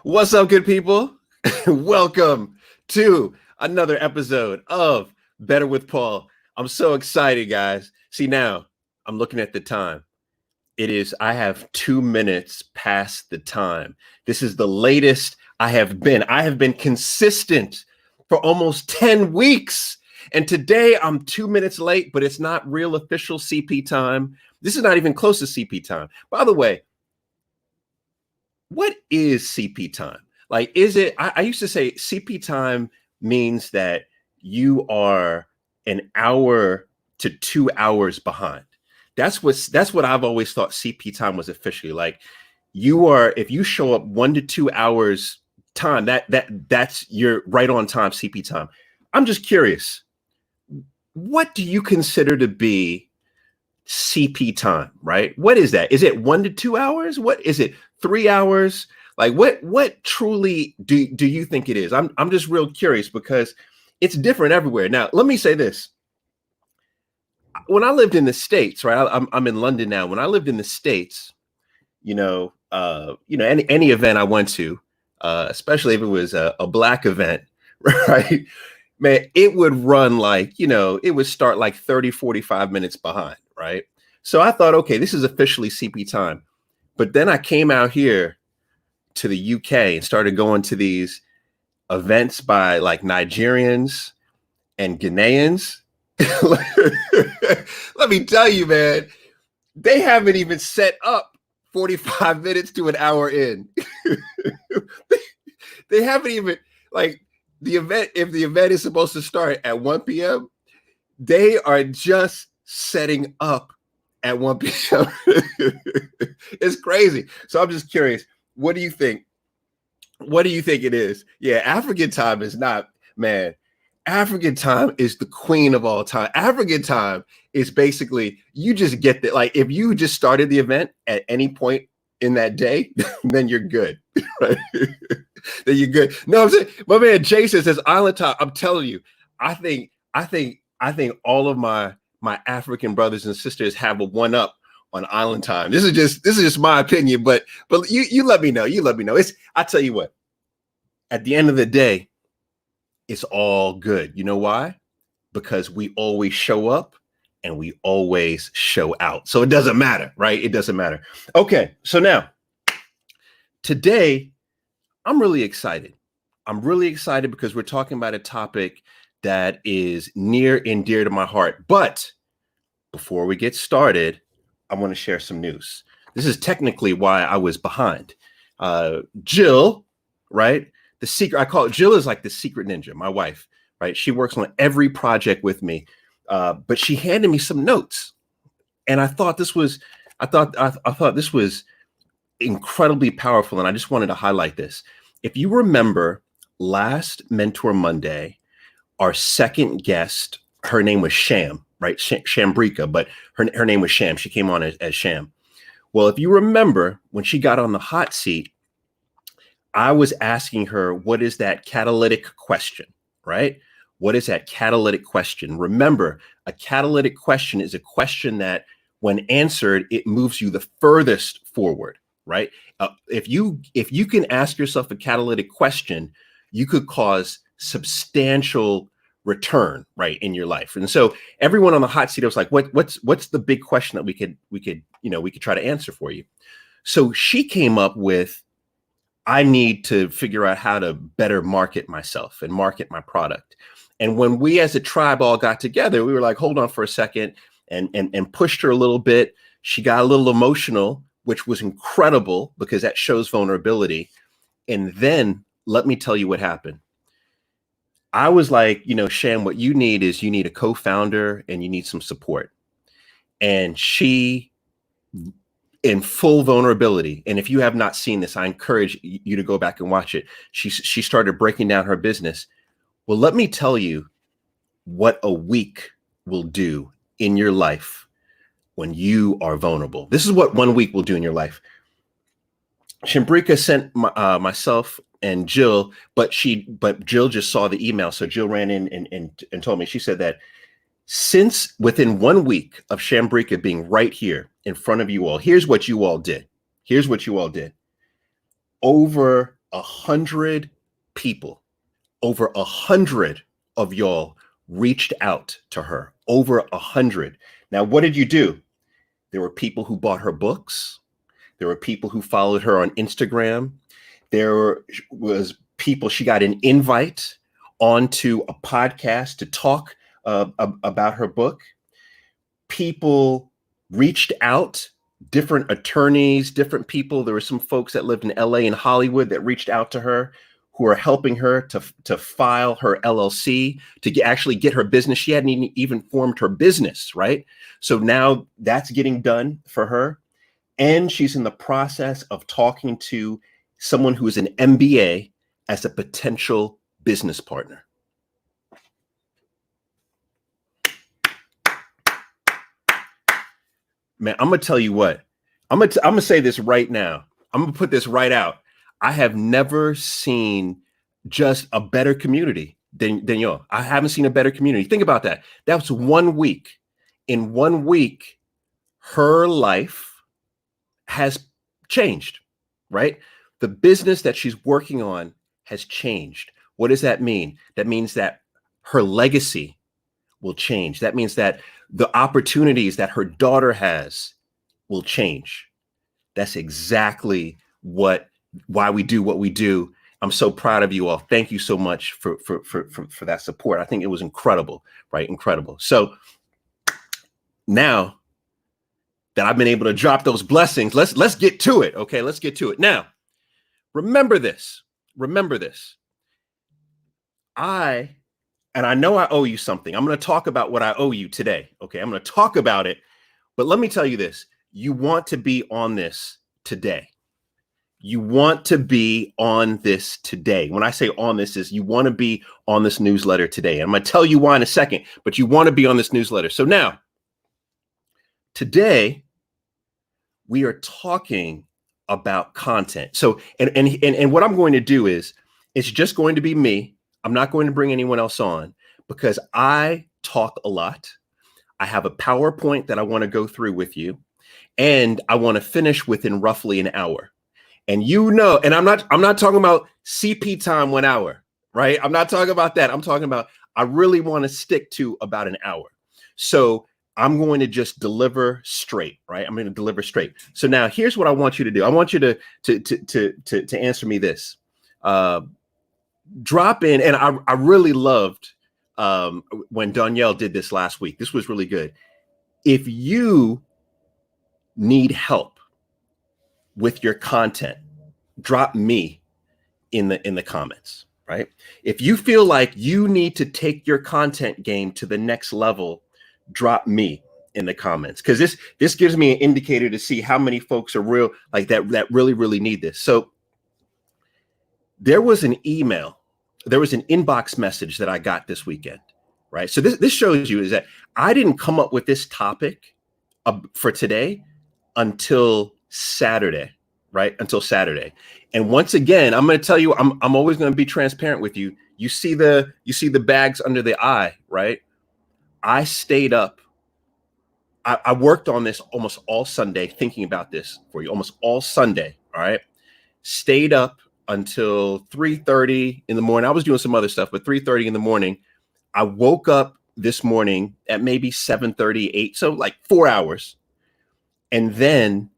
What's up, good people? Welcome to another episode of Better with Paul. I'm so excited, guys. See, now I'm looking at the time. I have 2 minutes past the time. This is the latest I have been. I have been consistent for almost 10 weeks. And today I'm 2 minutes late, but it's not real official CP time. This is not even close to CP time. By the way, what is CP time? Like, is it? I used to say CP time means that you are an hour to 2 hours behind. That's what I've always thought CP time was officially. Like, you are, if you show up 1 to 2 hours time, that's you're right on time CP time. I'm just curious, what do you consider to be CP time, right? What is that? Is it 1 to 2 hours? What is it? 3 hours? Like, what truly do you think it is? I'm just real curious because it's different everywhere. Now, let me say this. When I lived in the States, right? I'm in London now. When I lived in the States, any event I went to, especially if it was a black event, right? Man, it would run like, it would start like 30, 45 minutes behind, right? So I thought, okay, this is officially CP time. But then I came out here to the UK and started going to these events by like Nigerians and Ghanaians. Let me tell you, man, they haven't even set up 45 minutes to an hour in. They haven't even, like, the event, if the event is supposed to start at 1 p.m., they are just setting up at 1 p.m. It's crazy. So I'm just curious, what do you think? What do you think it is? Yeah, African time is not, man. African time is the queen of all time. African time is basically, you just get that. Like, if you just started the event at any point in that day, then you're good. Right? Then you're good. No, I'm saying, my man Jason says island time. I'm telling you, I think all of my African brothers and sisters have a one up on island time. This is just my opinion, but you let me know. You let me know. I tell you what, at the end of the day, it's all good. You know why? Because we always show up and we always show out. So it doesn't matter, right? It doesn't matter. Okay, so now, today, I'm really excited. I'm really excited because we're talking about a topic that is near and dear to my heart. But before we get started, I want to share some news. This is technically why I was behind. Jill, right? The secret, I call it, Jill is like the secret ninja, my wife, right? She works on every project with me, but she handed me some notes. And I thought this was incredibly powerful. And I just wanted to highlight this. If you remember last Mentor Monday, our second guest, her name was Sham, right? Shambrika, but her name was Sham. She came on as Sham. Well, if you remember, when she got on the hot seat, I was asking her, what is that catalytic question, right? What is that catalytic question? Remember, a catalytic question is a question that when answered, it moves you the furthest forward, right? If you can ask yourself a catalytic question, you could cause substantial return, right, in your life. And so everyone on the hot seat was like, what's the big question that we could try to answer for you? So she came up with, I need to figure out how to better market myself and market my product. And when we as a tribe all got together, we were like, hold on for a second, and pushed her a little bit. She got a little emotional, which was incredible because that shows vulnerability. And then let me tell you what happened. I was like, Sham, what you need is you need a co-founder and you need some support. And she, in full vulnerability, and if you have not seen this, I encourage you to go back and watch it. She started breaking down her business. Well, let me tell you what a week will do in your life when you are vulnerable. This is what 1 week will do in your life. Shambrika sent myself and Jill, but Jill just saw the email. So Jill ran in and told me, she said that since within 1 week of Shambrika being right here in front of you all, here's what you all did. Over 100 people, over 100 of y'all reached out to her, over 100. Now, what did you do? There were people who bought her books. There were people who followed her on Instagram. There was people, she got an invite onto a podcast to talk about her book. People reached out, different attorneys, different people. There were some folks that lived in LA and Hollywood that reached out to her, who are helping her to file her LLC, to actually get her business. She hadn't even formed her business, right? So now that's getting done for her. And she's in the process of talking to someone who is an MBA as a potential business partner. Man, I'm gonna tell you what. I'm gonna say this right now. I'm gonna put this right out. I have never seen just a better community than y'all. I haven't seen a better community. Think about that. That was 1 week. In 1 week, her life has changed, right? The business that she's working on has changed. What does that mean? That means that her legacy will change. That means that the opportunities that her daughter has will change. That's exactly why we do what we do. I'm so proud of you all. Thank you so much for that support. I think it was incredible, right? Incredible. So now that I've been able to drop those blessings, let's get to it. Okay, let's get to it. Now, remember this. Remember this. I know I owe you something. I'm going to talk about what I owe you today. Okay, I'm going to talk about it. But let me tell you this. You want to be on this today. You want to be on this today. When I say on this, is you want to be on this newsletter today. I'm going to tell you why in a second, but you want to be on this newsletter. So now, today, we are talking about content. So, and what I'm going to do is, it's just going to be me. I'm not going to bring anyone else on because I talk a lot. I have a PowerPoint that I want to go through with you, and I want to finish within roughly an hour. And and I'm not talking about CP time 1 hour, right? I'm not talking about that. I'm talking about, I really want to stick to about an hour. So I'm going to just deliver straight, right? I'm going to deliver straight. So now here's what I want you to do. I want you to answer me this. Drop in, and I really loved when Danielle did this last week. This was really good. If you need help with your content, drop me in the comments, right? If you feel like you need to take your content game to the next level, drop me in the comments, because this gives me an indicator to see how many folks are real like that really need this. So there was an email, there was an inbox message that I got this weekend, right? So this shows you is that I didn't come up with this topic for today until Saturday, right? Until Saturday. And once again, I'm going to tell you, I'm always going to be transparent with you. You see the bags under the eye, right? I stayed up. I worked on this almost all Sunday, thinking about this for you, almost all Sunday. All right. Stayed up until 3:30 in the morning. I was doing some other stuff, but 3:30 in the morning, I woke up this morning at maybe 7:30, 8. So like 4 hours. And then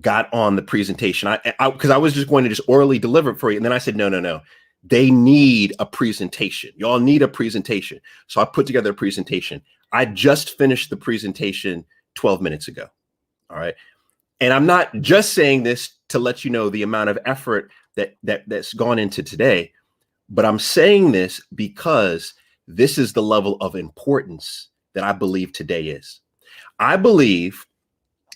got on the presentation. Because I was just going to just orally deliver it for you. And then I said, no. They need a presentation. Y'all need a presentation. So I put together a presentation. I just finished the presentation 12 minutes ago. All right. And I'm not just saying this to let you know the amount of effort that's gone into today, but I'm saying this because this is the level of importance that I believe today is. I believe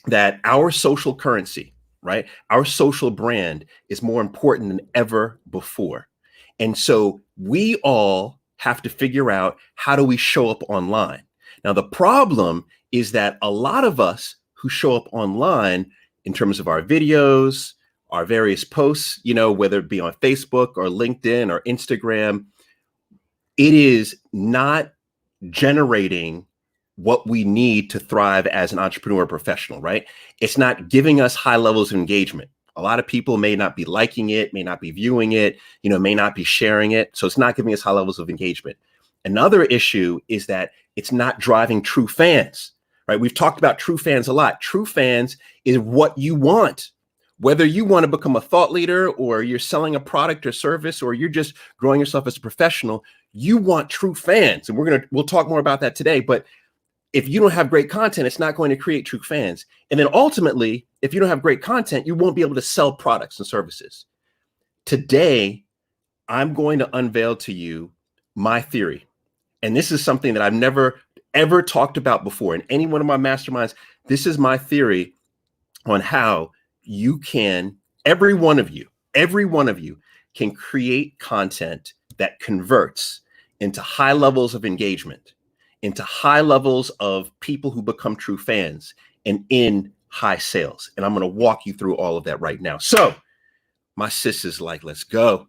that our social currency, right? Our social brand is more important than ever before. And so we all have to figure out, how do we show up online? Now, the problem is that a lot of us who show up online in terms of our videos, our various posts, whether it be on Facebook or LinkedIn or Instagram, it is not generating what we need to thrive as an entrepreneur professional, right? It's not giving us high levels of engagement. A lot of people may not be liking it, may not be viewing it, may not be sharing it. So it's not giving us high levels of engagement. Another issue is that it's not driving true fans, right? We've talked about true fans a lot. True fans is what you want. Whether you want to become a thought leader or you're selling a product or service or you're just growing yourself as a professional, you want true fans. And we'll talk more about that today. But if you don't have great content, it's not going to create true fans. And then ultimately, if you don't have great content, you won't be able to sell products and services. Today, I'm going to unveil to you my theory. And this is something that I've never, ever talked about before in any one of my masterminds. This is my theory on how you can, every one of you can create content that converts into high levels of engagement, into high levels of people who become true fans, and in high sales. And I'm going to walk you through all of that right now. So my sis is like, let's go.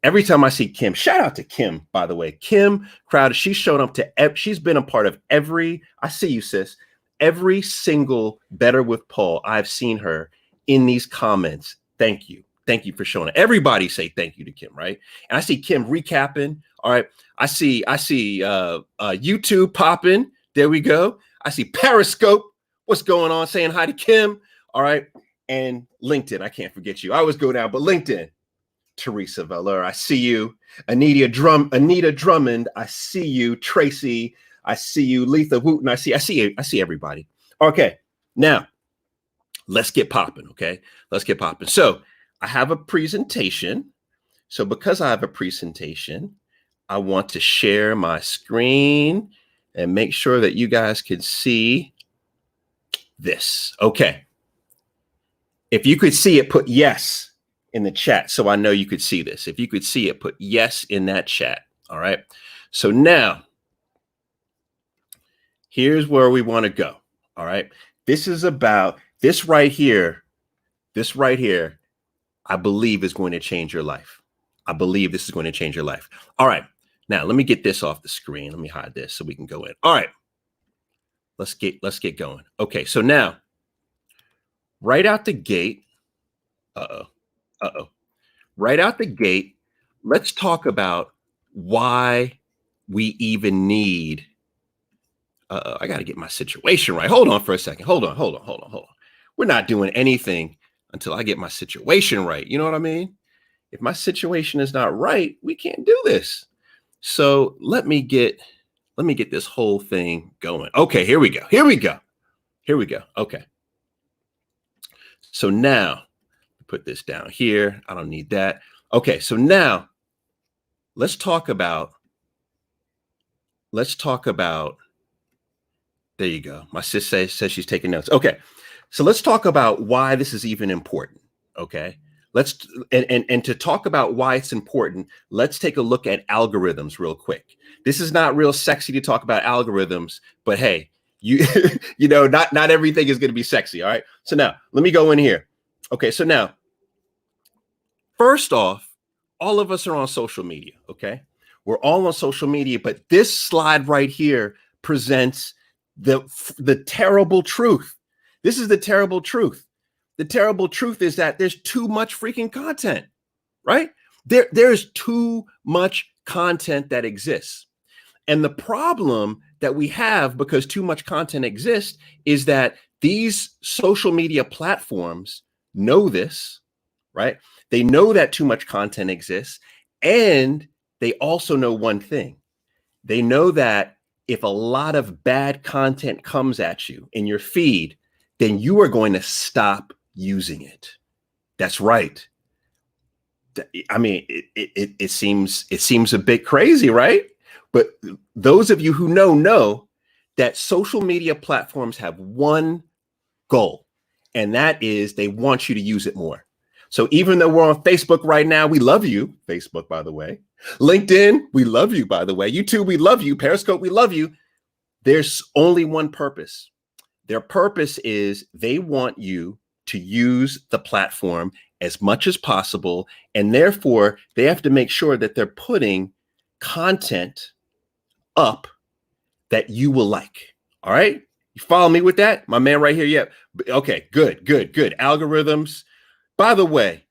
Every time I see Kim, shout out to Kim, by the way, Kim Crowder, she's shown up she's been a part of I see you, sis, every single Better with Paul I've seen her in these comments. Thank you. Thank you for showing up. Everybody say thank you to Kim, right? And I see Kim recapping. All right. I see YouTube popping. There we go. I see Periscope. What's going on? Saying hi to Kim. All right. And LinkedIn. I can't forget you. I always go down, but LinkedIn. Teresa Veller, I see you. Anita Drummond, I see you. Tracy, I see you. Letha Wooten, I see everybody. Okay, now let's get popping. Okay, let's get popping. So I have a presentation. So because I have a presentation, I want to share my screen and make sure that you guys can see this. Okay, if you could see it, put yes in the chat so I know you could see this. If you could see it, put yes in that chat. All right. So now, here's where we want to go. All right. This is about this right here. This right here, I believe is going to change your life. I believe this is going to change your life. All right. Now, let me get this off the screen. Let me hide this so we can go in. All right. Let's get going. Okay. So now, right out the gate. Right out the gate, let's talk about why we even need. I got to get my situation right. Hold on for a second. Hold on. We're not doing anything until I get my situation right. You know what I mean? If my situation is not right, we can't do this. So let me get this whole thing going. Okay, here we go. Okay. So now, put this down here. I don't need that. Okay, so now let's talk about, there you go. My sis says she's taking notes. Okay, so let's talk about why this is even important. Okay, and to talk about why it's important, let's take a look at algorithms real quick. This is not real sexy to talk about algorithms, but hey, not everything is going to be sexy. All right, so now let me go in here. Okay, so now, first off, all of us are on social media, okay? We're all on social media, but this slide right here presents the terrible truth. This is the terrible truth. The terrible truth is that there's too much freaking content, right? There's too much content that exists. And the problem that we have because too much content exists is that these social media platforms know this, right? They know that too much content exists. And they also know one thing. They know that if a lot of bad content comes at you in your feed, then you are going to stop using it. That's right. I mean, it seems a bit crazy, right? But those of you who know that social media platforms have one goal, and that is they want you to use it more. So even though we're on Facebook right now, we love you. Facebook, by the way. LinkedIn, we love you, by the way. YouTube, we love you. Periscope, we love you. There's only one purpose. Their purpose is they want you to use the platform as much as possible. And therefore, they have to make sure that they're putting content up that you will like. All right. You follow me with that? My man right here. Yeah. Okay, good. Algorithms. By the way,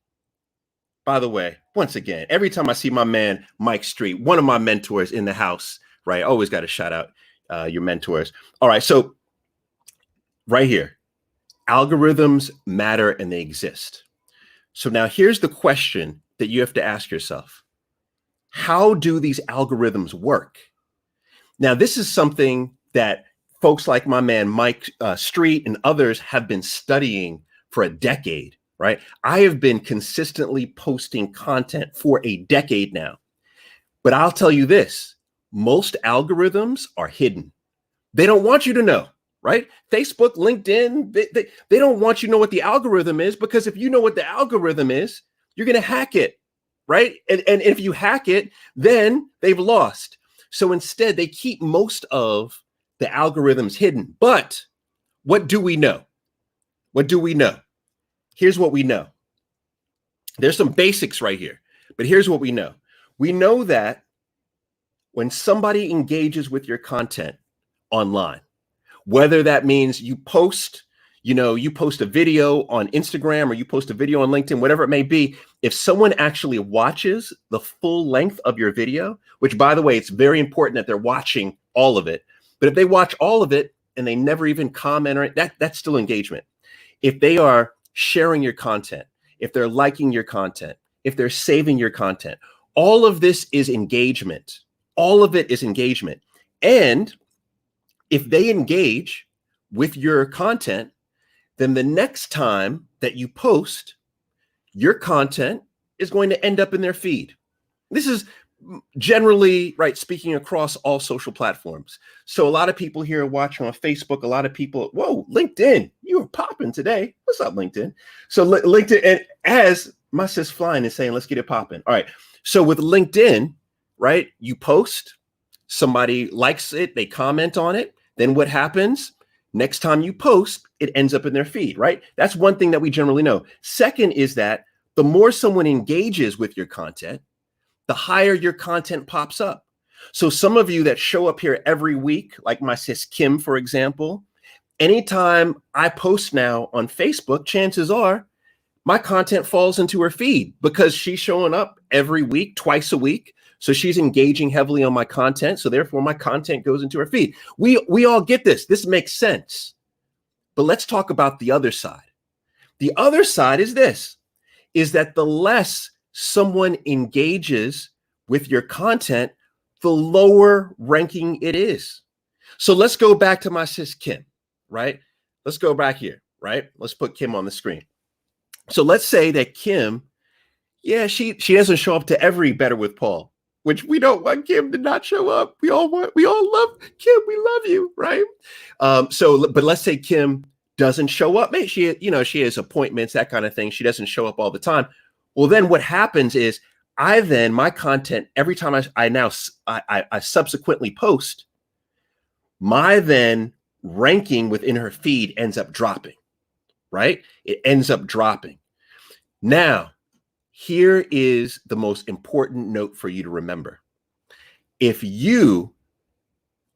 once again, every time I see my man Mike Street, one of my mentors in the house, right? Always got to shout out your mentors. All right, so right here, algorithms matter and they exist. So now here's the question that you have to ask yourself. How do these algorithms work? Now, this is something that folks like my man Mike Street and others have been studying for a decade, right? I have been consistently posting content for a decade now. But I'll tell you this, most algorithms are hidden. They don't want you to know, right? Facebook, LinkedIn, they don't want you to know what the algorithm is, because if you know what the algorithm is, you're going to hack it, right? And if you hack it, then they've lost. So instead, they keep most of the algorithms hidden. But what do we know? What do we know? Here's what we know. There's some basics right here, but here's what we know. We know that when somebody engages with your content online, whether that means you post a video on Instagram or you post a video on LinkedIn, whatever it may be, if someone actually watches the full length of your video, which by the way, it's very important that they're watching all of it. But if they watch all of it and they never even comment on it, that's still engagement. If they are sharing your content, if they're liking your content, if they're saving your content, all of this is engagement. All of it is engagement. And if they engage with your content, then the next time that you post, your content is going to end up in their feed. This is generally, right, speaking across all social platforms. So a lot of people here are watching on Facebook, a lot of people, whoa, LinkedIn, you were popping today. What's up, LinkedIn? So LinkedIn, and as my sis Flying is saying, let's get it popping. All right. So with LinkedIn, right, you post, somebody likes it, they comment on it. Then what happens? Next time you post, it ends up in their feed, right? That's one thing that we generally know. Second is that the more someone engages with your content, the higher your content pops up. So some of you that show up here every week, like my sis Kim, for example, anytime I post now on Facebook, chances are my content falls into her feed because she's showing up every week, twice a week. So she's engaging heavily on my content. So therefore my content goes into her feed. We all get this. This makes sense. But let's talk about the other side. The other side is this, is that the less someone engages with your content, the lower ranking it is. So let's go back to my sis Kim, right? Let's go back here, right? Let's put Kim on the screen. So let's say that Kim, yeah, she doesn't show up to every Better with Paul, which we don't want Kim to not show up. We all love Kim. We love you, right? But let's say Kim doesn't show up. Maybe she has appointments, that kind of thing. She doesn't show up all the time. Well, then what happens is my content, every time I subsequently post, my then ranking within her feed ends up dropping, right? It ends up dropping. Now, here is the most important note for you to remember. If you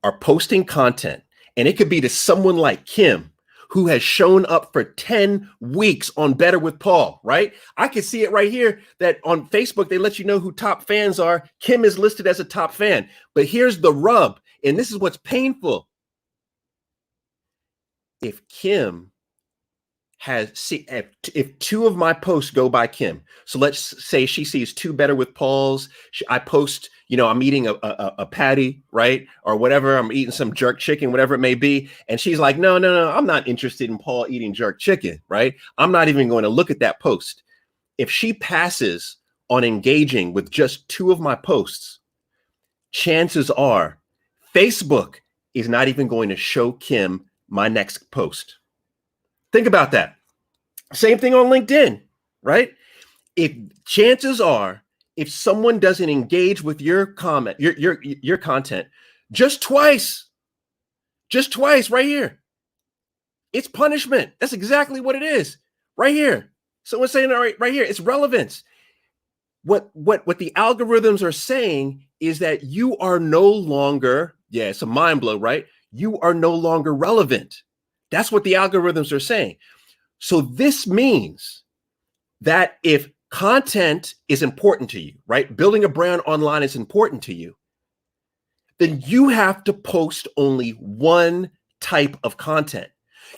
are posting content, and it could be to someone like Kim, who has shown up for 10 weeks on Better with Paul, right? I can see it right here that on Facebook, they let you know who top fans are. Kim is listed as a top fan. But here's the rub, and this is what's painful. If Kim if two of my posts go by Kim, so let's say she sees two Better with Pauls, I post, I'm eating a patty, right? Or whatever, I'm eating some jerk chicken, whatever it may be. And she's like, no, I'm not interested in Paul eating jerk chicken, right? I'm not even going to look at that post. If she passes on engaging with just two of my posts, chances are Facebook is not even going to show Kim my next post. Think about that. Same thing on LinkedIn, right? Chances are, if someone doesn't engage with your comment, your content, just twice right here, it's punishment. That's exactly what it is, right here. Someone's saying, all right here, it's relevance. What the algorithms are saying is that you are no longer, it's a mind blow, right? You are no longer relevant. That's what the algorithms are saying. So this means that if content is important to you, right? Building a brand online is important to you, then you have to post only one type of content.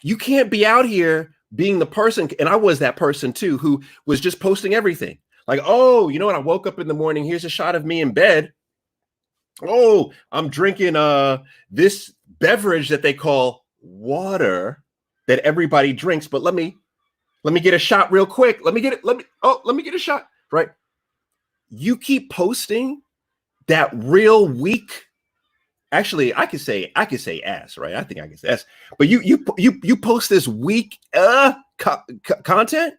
You can't be out here being the person, and I was that person too, who was just posting everything. Like, oh, you know what? I woke up in the morning, here's a shot of me in bed. Oh, I'm drinking this beverage that they call water that everybody drinks, but let me get a shot real quick. Let me get a shot, right? You keep posting that real weak. Actually, I could say ass, right? I think I can say ass. But you post this weak content,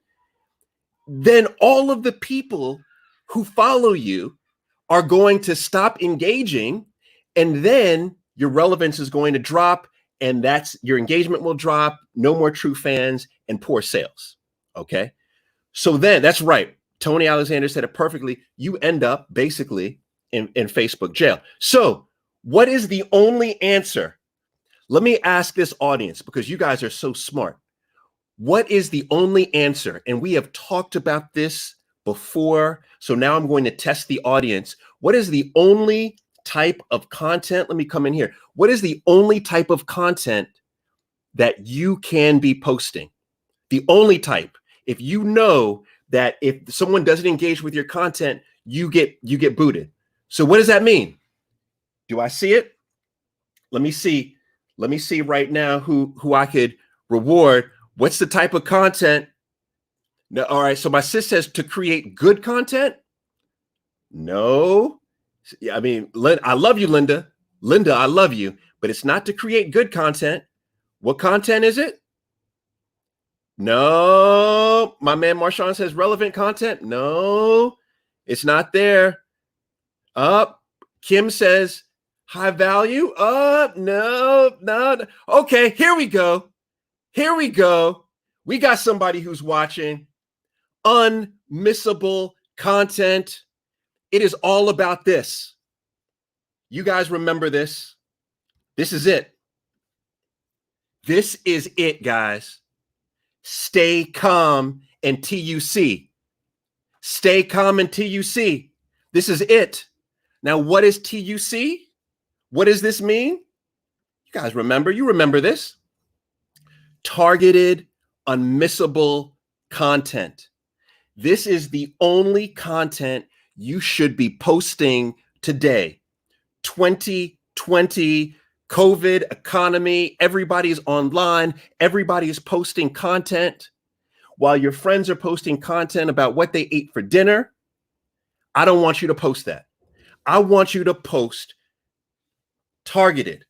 then all of the people who follow you are going to stop engaging, and then your relevance is going to drop, and that's your engagement will drop, no more true fans, and poor sales. Okay. So then that's right. Tony Alexander said it perfectly. You end up basically in Facebook jail. So what is the only answer? Let me ask this audience, because you guys are so smart. What is the only answer? And we have talked about this before. So now I'm going to test the audience. What is the only type of content? Let me come in here. What is the only type of content that you can be posting? The only type. If you know that if someone doesn't engage with your content, you get booted. So what does that mean? Do I see it? Let me see right now who I could reward. What's the type of content? No, all right. So my sis says to create good content. No. I mean, I love you, Linda. Linda, I love you, but it's not to create good content. What content is it? No. My man Marshawn says relevant content. No, it's not there. Kim says high value. No. Okay, here we go. We got somebody who's watching. Unmissable content. It is all about this. You guys remember this. This is it. This is it, guys. Stay calm and TUC. Stay calm and TUC. This is it. Now, what is TUC? What does this mean? You guys remember? You remember this. Targeted, unmissable content. This is the only content you should be posting today. 2020, COVID, economy, everybody's online. Everybody is posting content. While your friends are posting content about what they ate for dinner, I don't want you to post that. I want you to post targeted,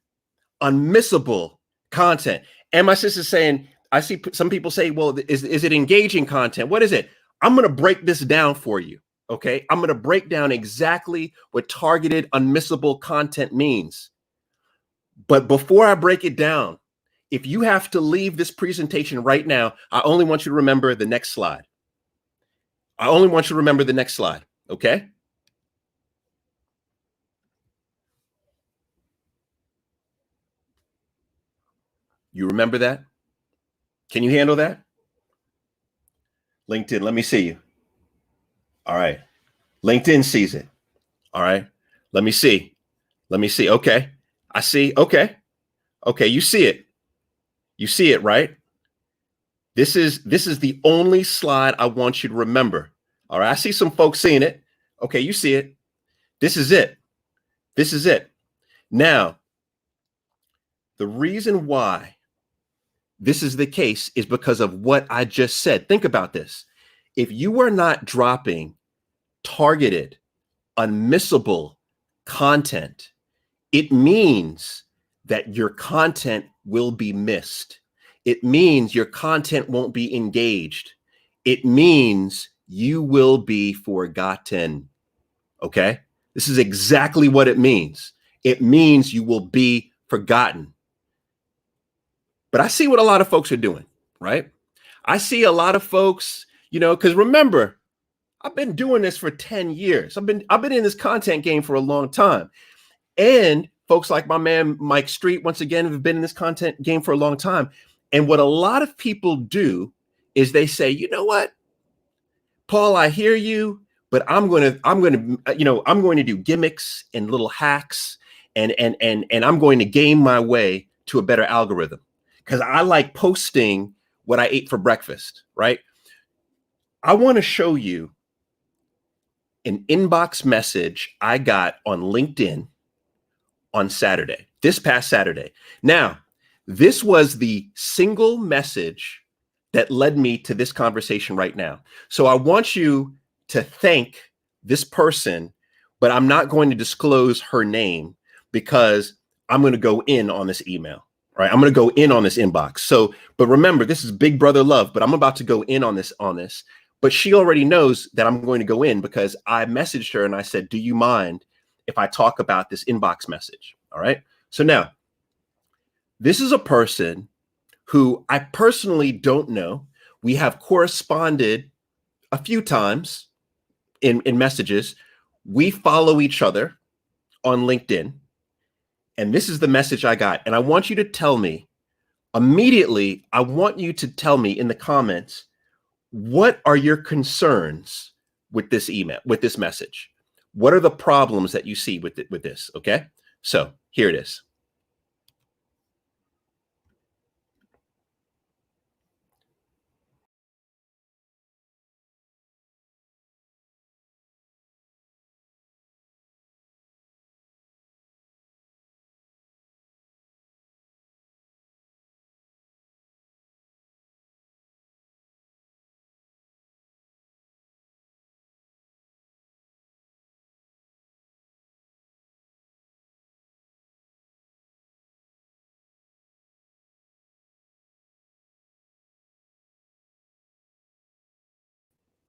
unmissable content. And my sister's saying, I see some people say, well, is it engaging content? What is it? I'm going to break this down for you. Okay. I'm going to break down exactly what targeted, unmissable content means. But before I break it down, if you have to leave this presentation right now, I only want you to remember the next slide. I only want you to remember the next slide. Okay. You remember that? Can you handle that? LinkedIn, let me see you. All right. LinkedIn sees it. All right. Let me see. Okay. I see. Okay. You see it. You see it, right? This is the only slide I want you to remember. All right. I see some folks seeing it. Okay. You see it. This is it. Now, the reason why this is the case is because of what I just said. Think about this. If you are not dropping targeted, unmissable content, it means that your content will be missed. It means your content won't be engaged. It means you will be forgotten. Okay? This is exactly what it means. It means you will be forgotten. But I see what a lot of folks are doing, right? I see a lot of folks, because remember, I've been doing this for 10 years. I've been in this content game for a long time. And folks like my man, Mike Street, once again, have been in this content game for a long time. And what a lot of people do is they say, you know what? Paul, I hear you, but I'm going to do gimmicks and little hacks, and I'm going to game my way to a better algorithm because I like posting what I ate for breakfast, right? I want to show you an inbox message I got on LinkedIn on Saturday, this past Saturday. Now, this was the single message that led me to this conversation right now. So I want you to thank this person, but I'm not going to disclose her name because I'm going to go in on this email, right? I'm going to go in on this inbox. So, but remember, this is big brother love, but I'm about to go in on this, but she already knows that I'm going to go in because I messaged her and I said, do you mind if I talk about this inbox message? All right. So now this is a person who I personally don't know. We have corresponded a few times in messages. We follow each other on LinkedIn. And this is the message I got. And I want you to tell me immediately, I want you to tell me in the comments, what are your concerns with this email, with this message? What are the problems that you see with it, with this? Okay. So here it is.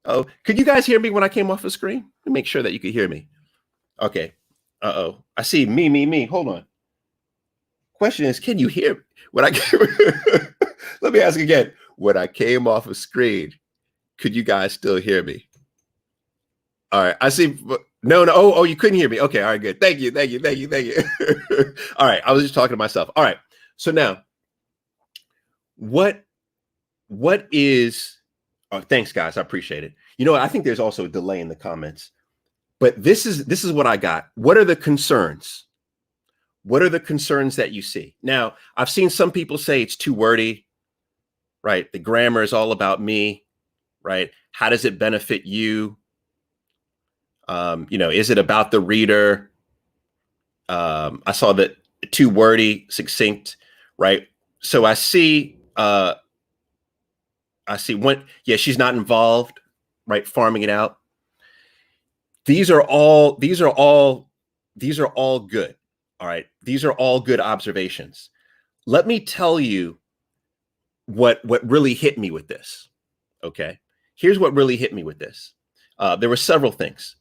Oh, could you guys hear me when I came off the screen? Let me make sure that you could hear me. Okay. Uh-oh. I see me. Hold on. Question is, can you hear when I came? Let me ask again. When I came off a screen, could you guys still hear me? All right. I see. No. Oh, you couldn't hear me. Okay. All right. Good. Thank you. All right. I was just talking to myself. All right. So now, what is? Oh, thanks, guys. I appreciate it. You know, I think there's also a delay in the comments, but this is what I got. What are the concerns? What are the concerns that you see? Now, I've seen some people say it's too wordy, right? The grammar is all about me, right? How does it benefit you? Is it about the reader? I saw that too wordy, succinct, right? So I see one, yeah, she's not involved, right? Farming it out. These are all good. All right. These are all good observations. Let me tell you what really hit me with this. Okay. Here's what really hit me with this. There were several things.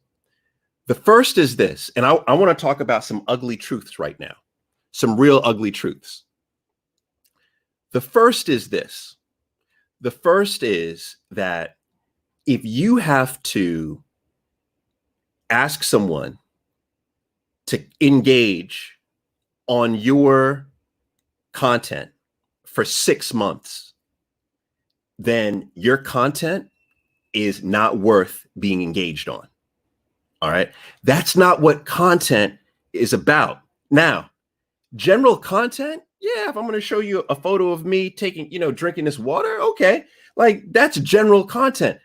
The first is this, and I want to talk about some ugly truths right now, some real ugly truths. The first is this. The first is that if you have to ask someone to engage on your content for 6 months, then your content is not worth being engaged on. All right. That's not what content is about. Now, general content, yeah, if I'm going to show you a photo of me taking, drinking this water, okay, like that's general content.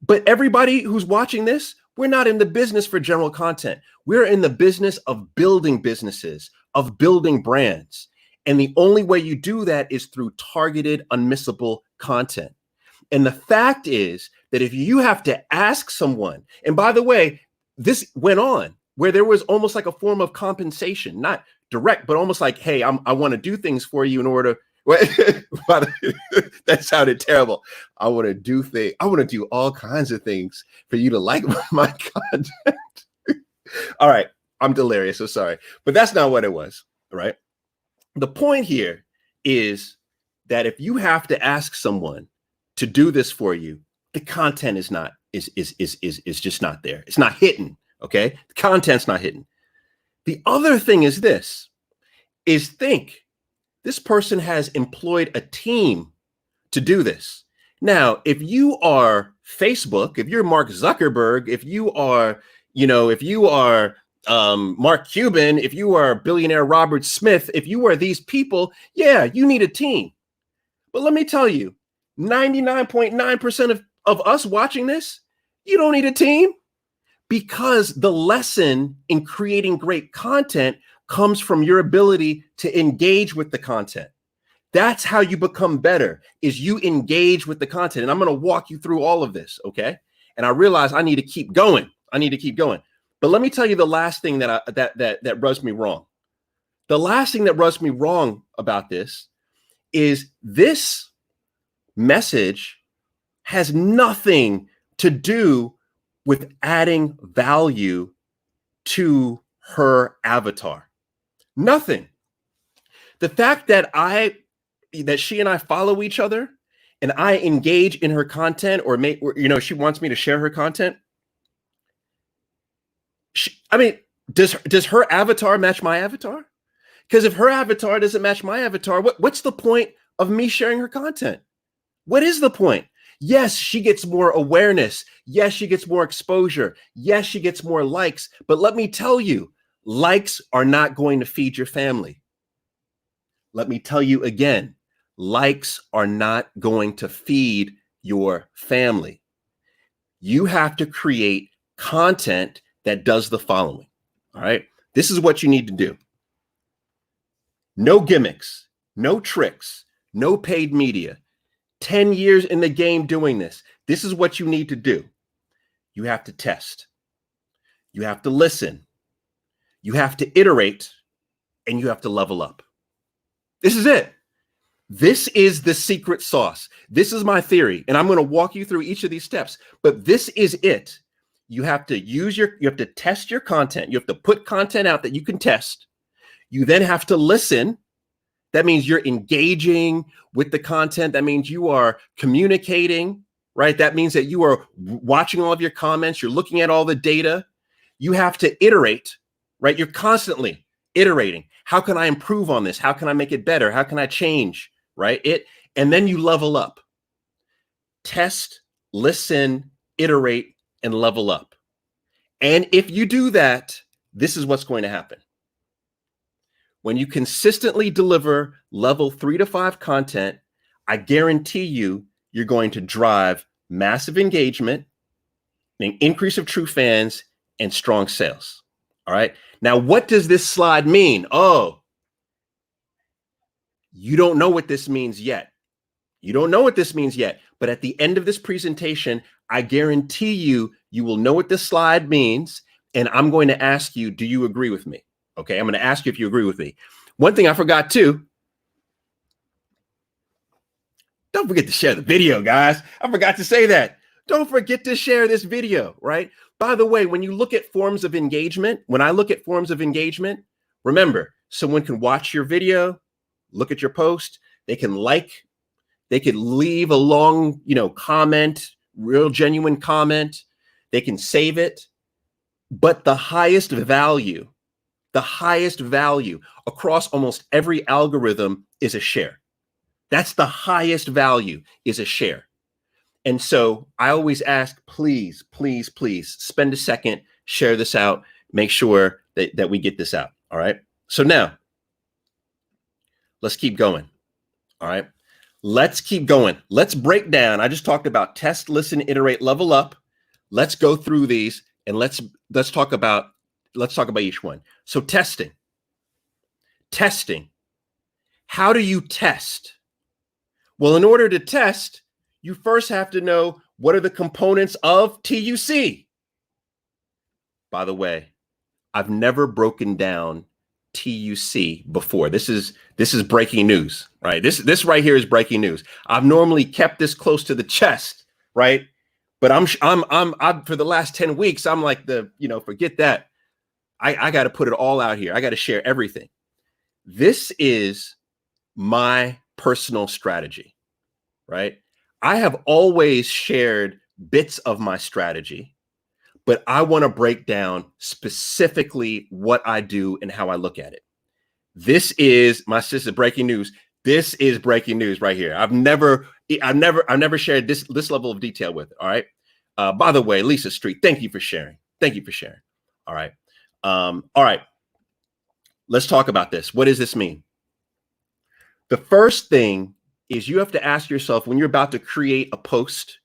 But everybody who's watching this, we're not in the business for general content. We're in the business of building businesses, of building brands. And the only way you do that is through targeted, unmissable content. And the fact is that if you have to ask someone, and by the way, this went on where there was almost like a form of compensation, not direct, but almost like, hey, I want to do things for you in order. That sounded terrible. I want to do all kinds of things for you to like my content. All right. I'm delirious. So sorry. But that's not what it was. Right. The point here is that if you have to ask someone to do this for you, the content is just not there. It's not hitting. Okay. The content's not hitting. The other thing is this, think this person has employed a team to do this. Now, if you are Facebook, if you're Mark Zuckerberg, if you are, if you are Mark Cuban, if you are billionaire Robert Smith, if you are these people, yeah, you need a team. But let me tell you, 99.9% of us watching this, you don't need a team, because the lesson in creating great content comes from your ability to engage with the content. That's how you become better, is you engage with the content. And I'm going to walk you through all of this, okay? And I realize I need to keep going. But let me tell you the last thing that rubs me wrong. The last thing that rubs me wrong about this is this message has nothing to do with adding value to her avatar. Nothing. The fact that she and I follow each other and I engage in her content, or she wants me to share her content. Does her avatar match my avatar? Because if her avatar doesn't match my avatar, what's the point of me sharing her content? What is the point? Yes, she gets more awareness. Yes, she gets more exposure. Yes, she gets more likes. But let me tell you, likes are not going to feed your family. Let me tell you again, likes are not going to feed your family. You have to create content that does the following. All right. This is what you need to do. No gimmicks, no tricks, no paid media. 10 years in the game doing this. This is what you need to do. You have to test. You have to listen. You have to iterate, and you have to level up. This is it. This is the secret sauce. This is my theory, and I'm going to walk you through each of these steps, but this is it. You have to test your content. You have to put content out that you can test. You then have to listen. That means you're engaging with the content. That means you are communicating, right? That means that you are watching all of your comments. You're looking at all the data. You have to iterate, right? You're constantly iterating. How can I improve on this? How can I make it better? How can I change, right? And then you level up. Test, listen, iterate, and level up. And if you do that, this is what's going to happen. When you consistently deliver level 3 to 5 content, I guarantee you're going to drive massive engagement, an increase of true fans, and strong sales. All right. Now, what does this slide mean? Oh, you don't know what this means yet. But at the end of this presentation, I guarantee you will know what this slide means. And I'm going to ask you, do you agree with me? Okay, I'm going to ask you if you agree with me. One thing I forgot too, don't forget to share the video, guys. I forgot to say that. Don't forget to share this video, right? By the way, when you look at forms of engagement, remember, someone can watch your video, look at your post, they can like, they could leave a long, comment, real genuine comment, they can save it. But the highest value across almost every algorithm is a share. That's the highest value, is a share. And so I always ask, please, please, please spend a second, share this out, make sure that we get this out. All right. So now let's keep going. All right. Let's keep going. Let's break down. I just talked about test, listen, iterate, level up. Let's go through these and let's talk about each one. So testing. How do you test? Well, in order to test, you first have to know what are the components of TUC. By the way, I've never broken down TUC before. This is breaking news, right? This right here is breaking news. I've normally kept this close to the chest, right? But I'm for the last 10 weeks, I'm like forget that. I got to put it all out here. I got to share everything. This is my personal strategy, right? I have always shared bits of my strategy, but I want to break down specifically what I do and how I look at it. This is my sister breaking news. This is breaking news right here. I've never shared this level of detail with it. All right. By the way, Lisa Street, thank you for sharing. Thank you for sharing. All right. All right. Let's talk about this. What does this mean? The first thing is you have to ask yourself when you're about to create a post.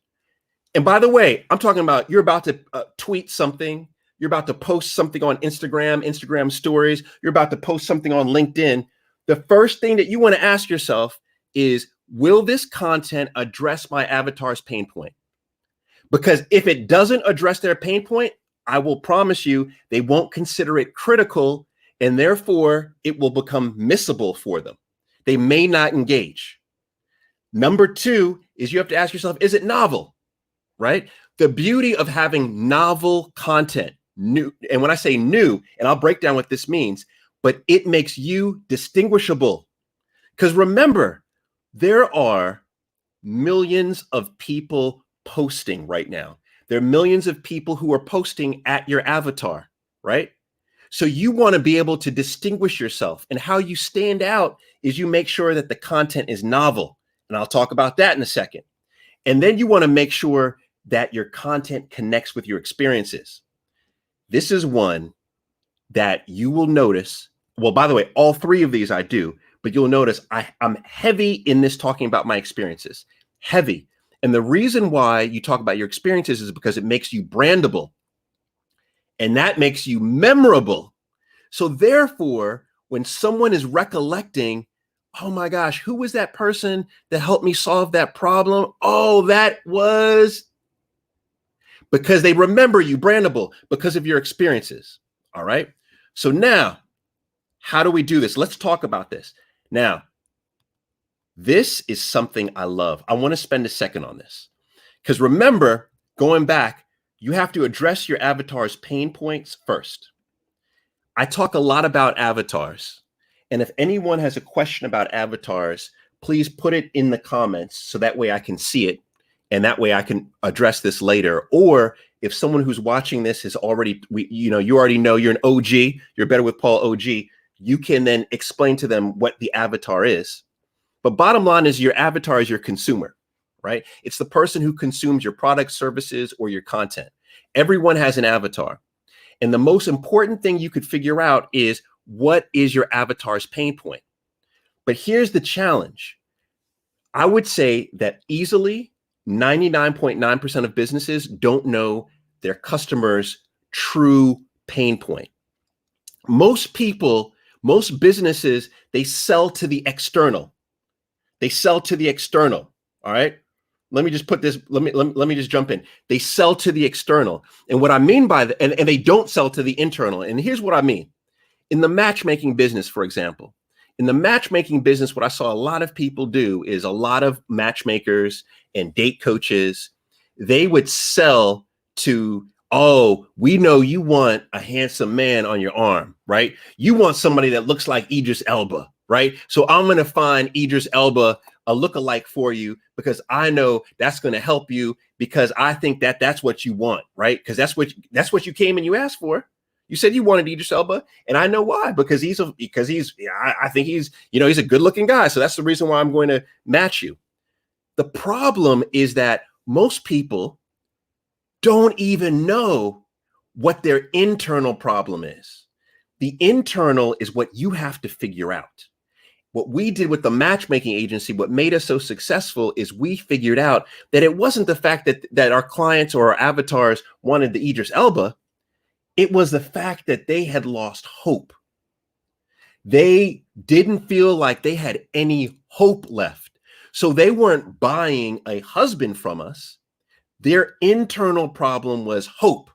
And by the way, I'm talking about you're about to tweet something. You're about to post something on Instagram stories. You're about to post something on LinkedIn. The first thing that you want to ask yourself is, will this content address my avatar's pain point? Because if it doesn't address their pain point, I will promise you they won't consider it critical, and therefore it will become missable for them. They may not engage. Number two is you have to ask yourself, is it novel, right? The beauty of having novel content, new, and when I say new, and I'll break down what this means, but it makes you distinguishable. Because remember, there are millions of people posting right now. There are millions of people who are posting at your avatar, right? So you want to be able to distinguish yourself, and how you stand out is you make sure that the content is novel. And I'll talk about that in a second. And then you want to make sure that your content connects with your experiences. This is one that you will notice. Well, by the way, all three of these I do, but you'll notice I'm heavy in this talking about my experiences, heavy. And the reason why you talk about your experiences is because it makes you brandable. And that makes you memorable. So therefore, when someone is recollecting, oh my gosh, who was that person that helped me solve that problem? Oh, that was, because they remember you, brandable, because of your experiences. All right. So now, how do we do this? Let's talk about this. Now, this is something I love. I want to spend a second on this, because remember, going back, you have to address your avatar's pain points first. I talk a lot about avatars. And if anyone has a question about avatars, please put it in the comments so that way I can see it. And that way I can address this later. Or if someone who's watching this has already, you already know you're an OG, you're Better with Paul OG, you can then explain to them what the avatar is. But bottom line is your avatar is your consumer, right? It's the person who consumes your products, services, or your content. Everyone has an avatar. And the most important thing you could figure out is, what is your avatar's pain point? But here's the challenge. I would say that easily 99.9% of businesses don't know their customer's true pain point. Most people, most businesses, they sell to the external. They sell to the external. All right. Let me just put this, let me just jump in. They sell to the external. And what I mean by that, and they don't sell to the internal. And here's what I mean. In the matchmaking business, for example, in the matchmaking business, what I saw a lot of people do is a lot of matchmakers and date coaches, they would sell to, oh, we know you want a handsome man on your arm, right? You want somebody that looks like Idris Elba, right? So I'm going to find Idris Elba a lookalike for you, because I know that's going to help you, because I think that that's what you want, right? Because that's what you came and you asked for. You said you wanted Idris Elba, and I know why, because I think he's a good looking guy. So that's the reason why I'm going to match you. The problem is that most people don't even know what their internal problem is. The internal is what you have to figure out. What we did with the matchmaking agency, what made us so successful, is we figured out that it wasn't the fact that our clients or our avatars wanted the Idris Elba. It was the fact that they had lost hope. They didn't feel like they had any hope left. So they weren't buying a husband from us. Their internal problem was hope.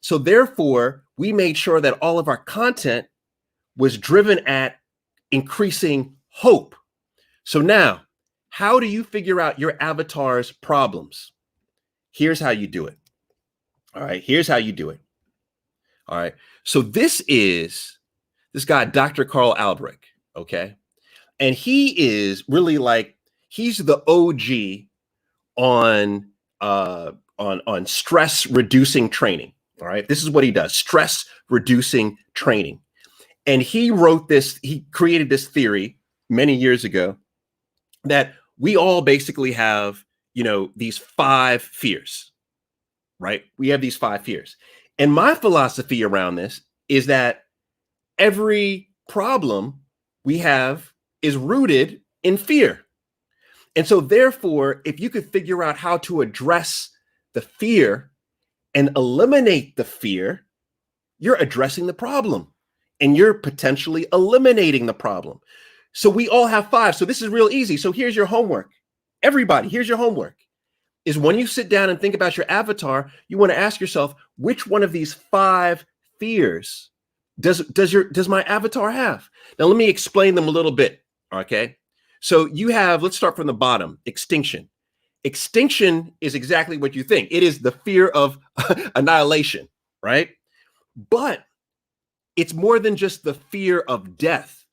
So therefore, we made sure that all of our content was driven at increasing hope. So now, how do you figure out your avatar's problems? Here's how you do it. All right, here's how you do it. All right, so this is this guy, Dr. Carl Albrecht, okay? And he is really like, he's the OG on stress reducing training. All right, this is what he does, stress reducing training. And he created this theory many years ago that we all basically have, these 5 fears. right? We have these 5 fears. And my philosophy around this is that every problem we have is rooted in fear. And so therefore, if you could figure out how to address the fear and eliminate the fear, you're addressing the problem and you're potentially eliminating the problem. So we all have 5. So this is real easy. So here's your homework. Everybody, here's your homework. Is when you sit down and think about your avatar, you want to ask yourself, which one of these 5 fears does my avatar have? Now let me explain them a little bit. Okay. So you have, let's start from the bottom, extinction. Extinction is exactly what you think. It is the fear of annihilation, right? But it's more than just the fear of death.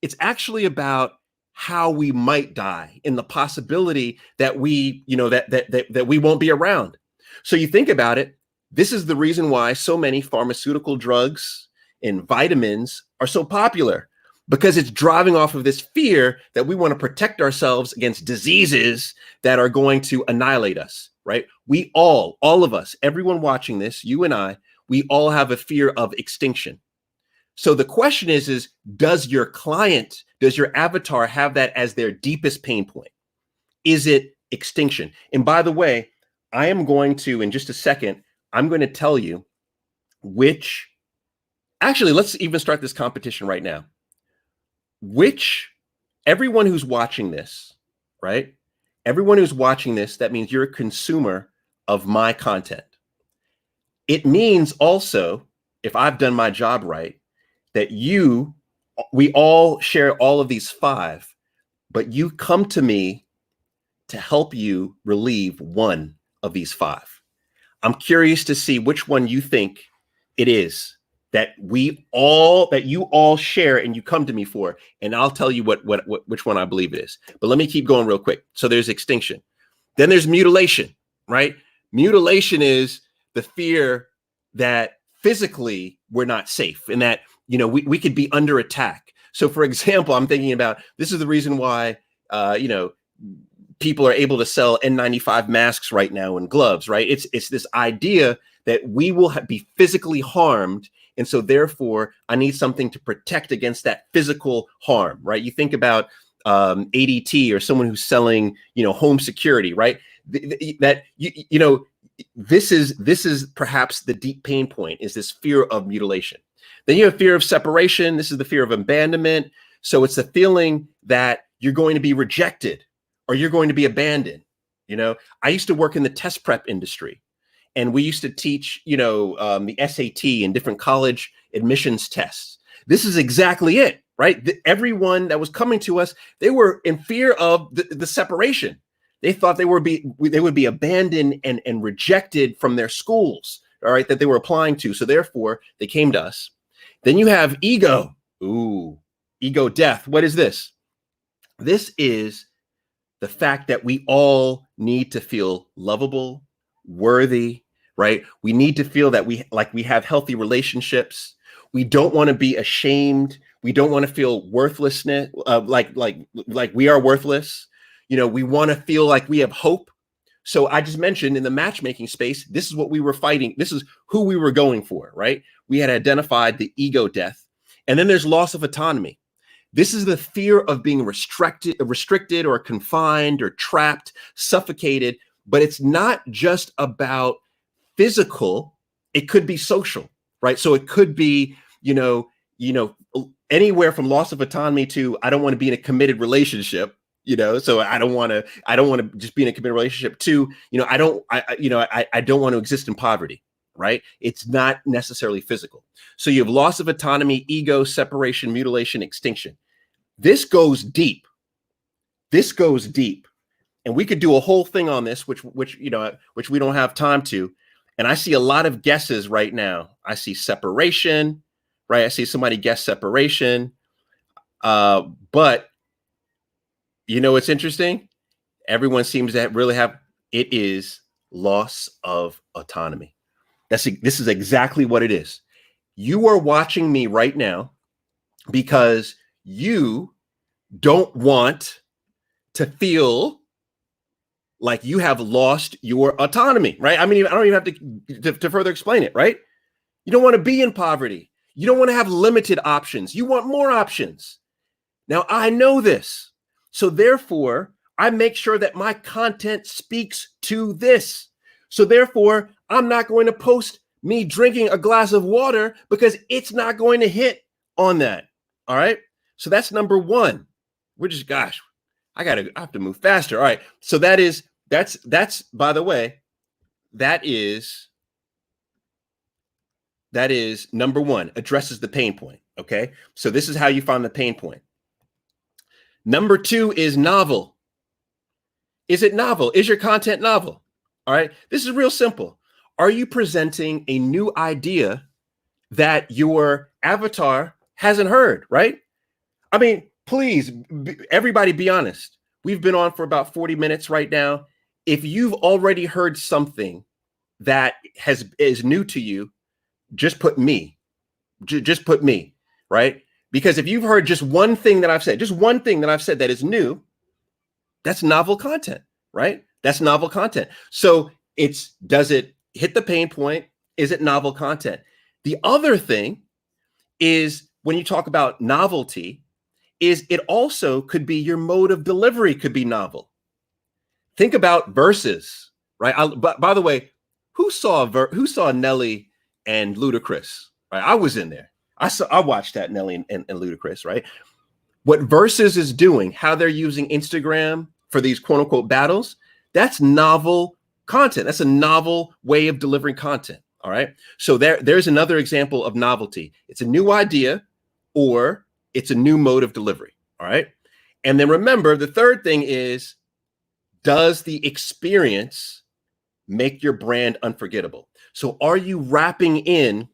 It's actually about how we might die and the possibility that we, that we won't be around. So you think about it, this is the reason why so many pharmaceutical drugs and vitamins are so popular, because it's driving off of this fear that we want to protect ourselves against diseases that are going to annihilate us, right? We all of us, everyone watching this, you and I, we all have a fear of extinction. So the question is does your client, does your avatar have that as their deepest pain point? Is it extinction? And by the way, I am going to, in just a second, I'm going to tell you which, actually, let's even start this competition right now. Everyone who's watching this, right? Everyone who's watching this, that means you're a consumer of my content. It means also, if I've done my job right, that we all share all of these 5, but you come to me to help you relieve one of these 5. I'm curious to see which one you think it is that you all share and you come to me for, and I'll tell you which one I believe it is. But let me keep going real quick. So there's extinction. Then there's mutilation, right? Mutilation is the fear that physically we're not safe and that, we could be under attack. So for example, I'm thinking about, this is the reason why, people are able to sell N95 masks right now and gloves, right? It's this idea that we will be physically harmed. And so therefore I need something to protect against that physical harm, right? You think about ADT or someone who's selling, home security, right? This is perhaps the deep pain point, is this fear of mutilation. Then you have fear of separation. This is the fear of abandonment. So it's the feeling that you're going to be rejected or you're going to be abandoned. I used to work in the test prep industry, and we used to teach, the SAT and different college admissions tests. This is exactly it, right? Everyone that was coming to us, they were in fear of the separation. They thought they would be abandoned and rejected from their schools, all right, that they were applying to. So therefore, they came to us. Then you have ego. Ooh, ego death. What is this? This is the fact that we all need to feel lovable, worthy, right? We need to feel that we have healthy relationships. We don't want to be ashamed. We don't want to feel worthlessness, like we are worthless. We want to feel like we have hope. So I just mentioned in the matchmaking space, this is what we were fighting. This is who we were going for, right? We had identified the ego death. And then there's loss of autonomy. This is the fear of being restricted or confined or trapped, suffocated. But it's not just about physical. It could be social, right? So it could be, anywhere from loss of autonomy to, I don't want to be in a committed relationship. So I don't want to just be in a committed relationship to, I don't want to exist in poverty, right? It's not necessarily physical. So you have loss of autonomy, ego, separation, mutilation, extinction. This goes deep. And we could do a whole thing on this, which we don't have time to. And I see a lot of guesses right now. I see separation, right? I see somebody guess separation. But what's interesting? Everyone seems to really have, it is loss of autonomy. This is exactly what it is. You are watching me right now because you don't want to feel like you have lost your autonomy, right? I mean, I don't even have to further explain it, right? You don't want to be in poverty. You don't want to have limited options. You want more options. Now, I know this. So therefore, I make sure that my content speaks to this. So therefore, I'm not going to post me drinking a glass of water because it's not going to hit on that. All right. So that's number one. We're just, gosh, I have to move faster. All right. So that's by the way, that is number one, addresses the pain point. Okay. So this is how you find the pain point. Number two is novel. Is it novel? Is your content novel? All right. This is real simple. Are you presenting a new idea that your avatar hasn't heard, right? I mean, please, everybody be honest. We've been on for about 40 minutes right now. If you've already heard something that is new to you, just put me. Just put me, right? Because if you've heard just one thing that I've said, that is new, that's novel content, right? That's novel content. So does it hit the pain point? Is it novel content? The other thing is, when you talk about novelty, is it also could be your mode of delivery could be novel. Think about verses, right? By the way, who saw Nelly and Ludacris? Right, I was in there. I watched that, Nelly and Ludacris, right? What Versus is doing, how they're using Instagram for these quote unquote battles, that's novel content. That's a novel way of delivering content. All right. So there's another example of novelty. It's a new idea or it's a new mode of delivery. All right. And then remember, the third thing is, does the experience make your brand unforgettable? So are you wrapping in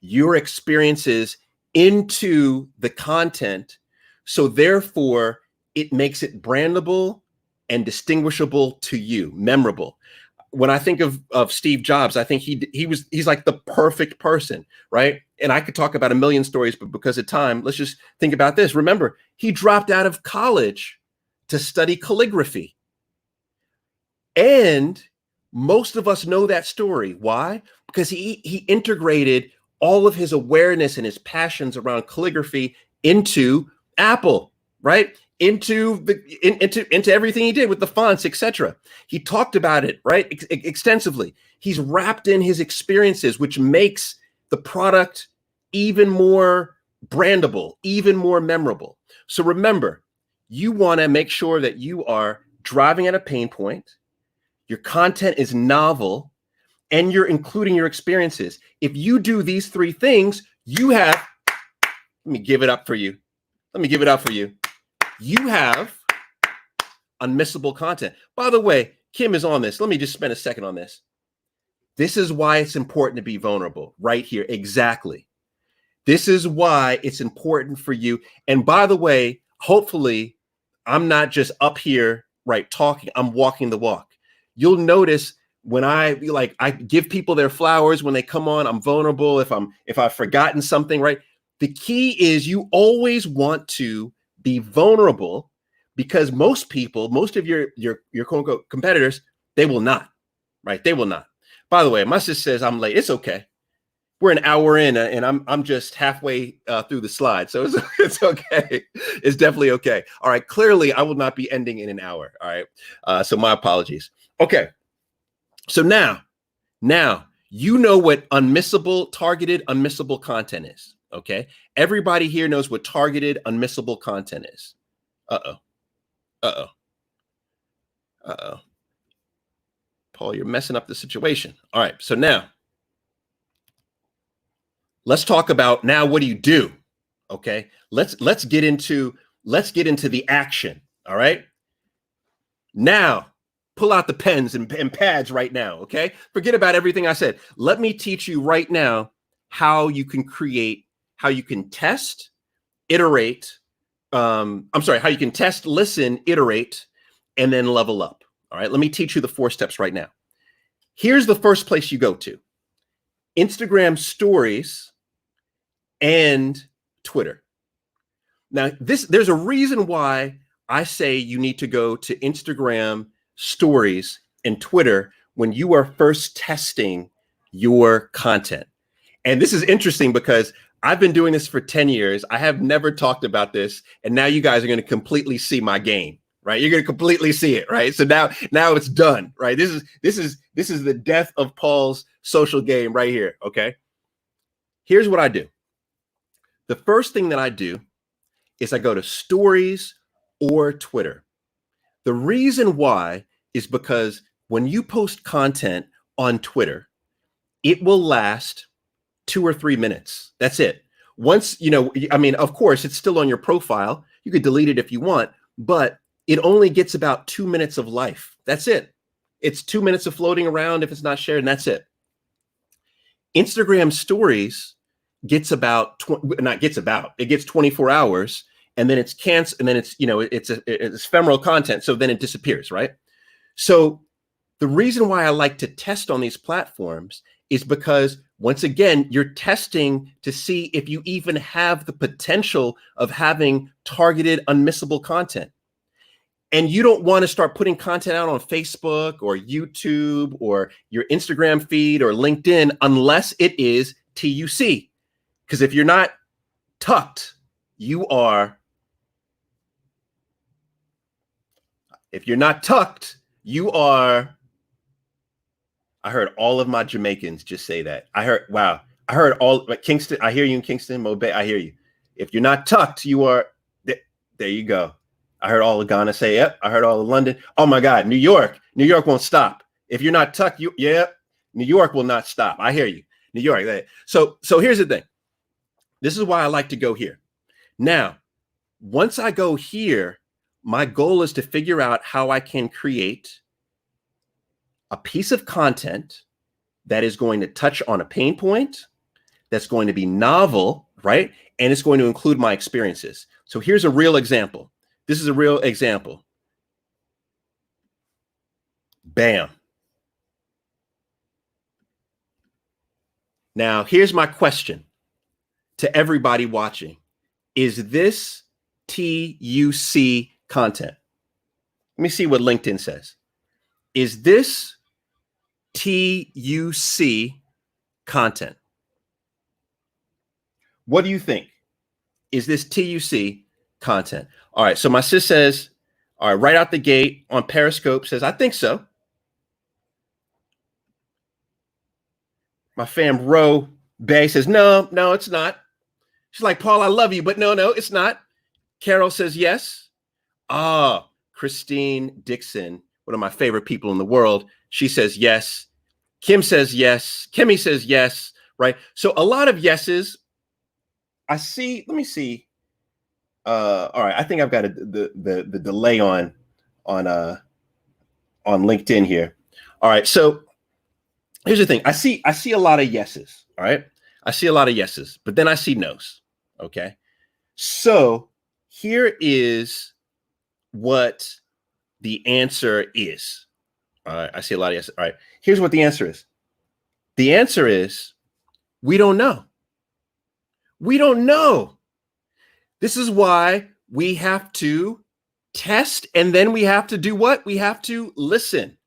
your experiences into the content, so therefore it makes it brandable and distinguishable to you, memorable? When I think of Steve Jobs, I think he's like the perfect person, right? And I could talk about a million stories, but because of time, let's just think about this. Remember, he dropped out of college to study calligraphy. And most of us know that story. Why? Because he integrated all of his awareness and his passions around calligraphy into Apple, right? Into everything he did with the fonts, etc. He talked about it, right? Extensively. He's wrapped in his experiences, which makes the product even more brandable, even more memorable. So remember, you want to make sure that you are driving at a pain point, your content is novel, and you're including your experiences. If you do these three things, you have, let me give it up for you. You have unmissable content. By the way, Kim is on this. Let me just spend a second on this. This is why it's important to be vulnerable right here. Exactly. This is why it's important for you. And by the way, hopefully I'm not just up here, right, talking, I'm walking the walk. You'll notice when I give people their flowers when they come on, I'm vulnerable. If I've forgotten something, right? The key is you always want to be vulnerable, because most people, most of your quote unquote competitors, they will not, right? They will not. By the way, my sister says I'm late. It's okay. We're an hour in and I'm just halfway through the slide. So it's okay. It's definitely okay. All right. Clearly I will not be ending in an hour. All right. So my apologies. Okay. So now you know what targeted unmissable content is. Okay. Everybody here knows what targeted unmissable content is. Paul, you're messing up the situation. All right. So now let's talk about what do you do? Okay. Let's get into the action. All right. Now, pull out the pens and pads right now, okay? Forget about everything I said. Let me teach you right now how you can test, iterate. How you can test, listen, iterate, and then level up. All right, let me teach you the 4 steps right now. Here's the first place you go to: Instagram stories and Twitter. Now, there's a reason why I say you need to go to Instagram stories, and Twitter when you are first testing your content. And this is interesting because I've been doing this for 10 years. I have never talked about this. And now you guys are going to completely see my game, right? You're going to completely see it, right? So now it's done, right? This is the death of Paul's social game right here, okay? Here's what I do. The first thing that I do is I go to stories or Twitter. The reason why is because when you post content on Twitter, it will last 2 or 3 minutes. That's it. Once, I mean, of course, it's still on your profile. You could delete it if you want, but it only gets about 2 minutes of life. That's it. It's 2 minutes of floating around if it's not shared, and that's it. Instagram stories gets it gets 24 hours, and then it's canceled, and then it's ephemeral content, so then it disappears, right? So the reason why I like to test on these platforms is because, once again, you're testing to see if you even have the potential of having targeted, unmissable content. And you don't want to start putting content out on Facebook or YouTube or your Instagram feed or LinkedIn unless it is TUC. Because if you're not tucked, you are. If you're not tucked, you are. I heard all of my Jamaicans just say that. I heard all, but Kingston, I hear you in Kingston, Mobay, I hear you. If you're not tucked, you are. There you go. I heard all of Ghana say, yep. I heard all of London. Oh my God, New York won't stop. If you're not tucked, New York will not stop. I hear you, New York. So here's the thing. This is why I like to go here. Now, once I go here, my goal is to figure out how I can create a piece of content that is going to touch on a pain point, that's going to be novel, right? And it's going to include my experiences. So here's a real example. This is a real example. Bam. Now, here's my question to everybody watching. Is this TUC content? Let me see what LinkedIn says. Is this TUC content? What do you think? Is this TUC content? All right, so my sis says, all right, right out the gate on Periscope says, I think so. My fam Ro Bay says, no, it's not. She's like, Paul, I love you, but no, it's not. Carol says yes. Christine Dixon, one of my favorite people in the world. She says yes. Kim says yes. Kimmy says yes, right? So a lot of yeses. I see, let me see. All right, I think I've got the delay on LinkedIn here. All right, so here's the thing. I see a lot of yeses. All right, I see a lot of yeses, but then I see nos. Okay, so here is what the answer is. All right, I see a lot of yeses. All right, here's what the answer is. The answer is we don't know. We don't know. This is why we have to test, and then we have to do what? We have to listen.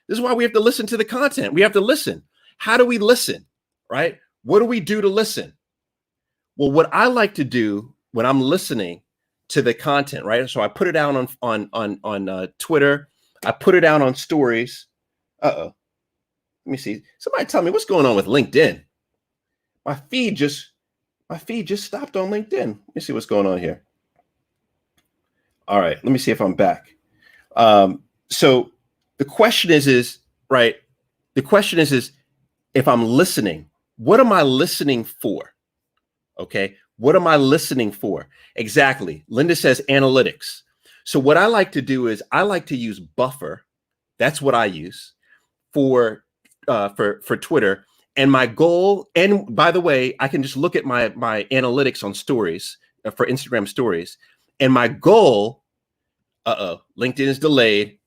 This is why we have to listen to the content. We have to listen. How do we listen, right? What do we do to listen? Well, what I like to do when I'm listening to the content, right? So I put it out on Twitter. I put it out on stories. Let me see. Somebody tell me what's going on with LinkedIn. My feed just stopped on LinkedIn. Let me see what's going on here. All right, let me see if I'm back. So the question is right. The question is if I'm listening, what am I listening for? Okay, what am I listening for? Exactly. Linda says analytics. So what I like to do is I like to use Buffer. That's what I use for Twitter. And my goal, and by the way, I can just look at my analytics on stories for Instagram stories. And my goal, LinkedIn is delayed.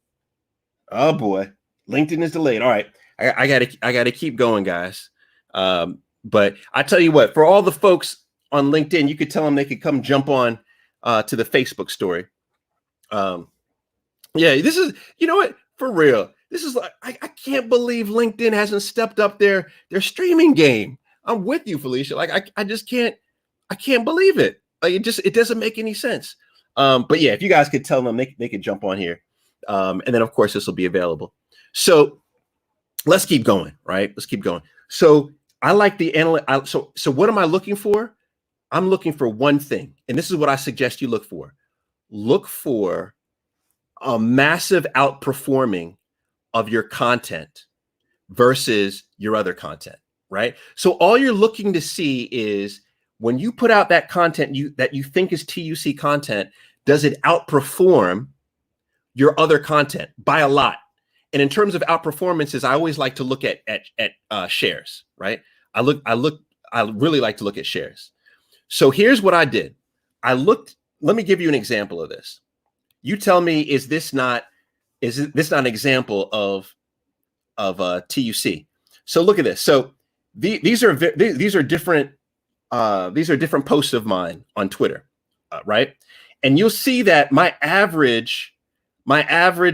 Oh boy, LinkedIn is delayed. All right, I gotta keep going, guys. But I tell you what, for all the folks on LinkedIn, you could tell them they could come jump on to the Facebook story. Yeah, this is, you know what? For real. This is like, I can't believe LinkedIn hasn't stepped up their streaming game. I'm with you, Felicia. Like I just I can't believe it. Like it doesn't make any sense. But yeah, if you guys could tell them, they could jump on here. And then of course this will be available. So let's keep going, right? Let's keep going. So I like the so what am I looking for? I'm looking for one thing. And this is what I suggest you look for. Look for a massive outperforming of your content versus your other content, right? So all you're looking to see is when you put out that content that you think is TUC content, does it outperform your other content by a lot? And in terms of outperformances, I always like to look at shares, right? I really like to look at shares. So here's what I did. Let me give you an example of this. You tell me, is this not an example of TUC? So look at this. So these are different posts of mine on Twitter, right? And you'll see that my average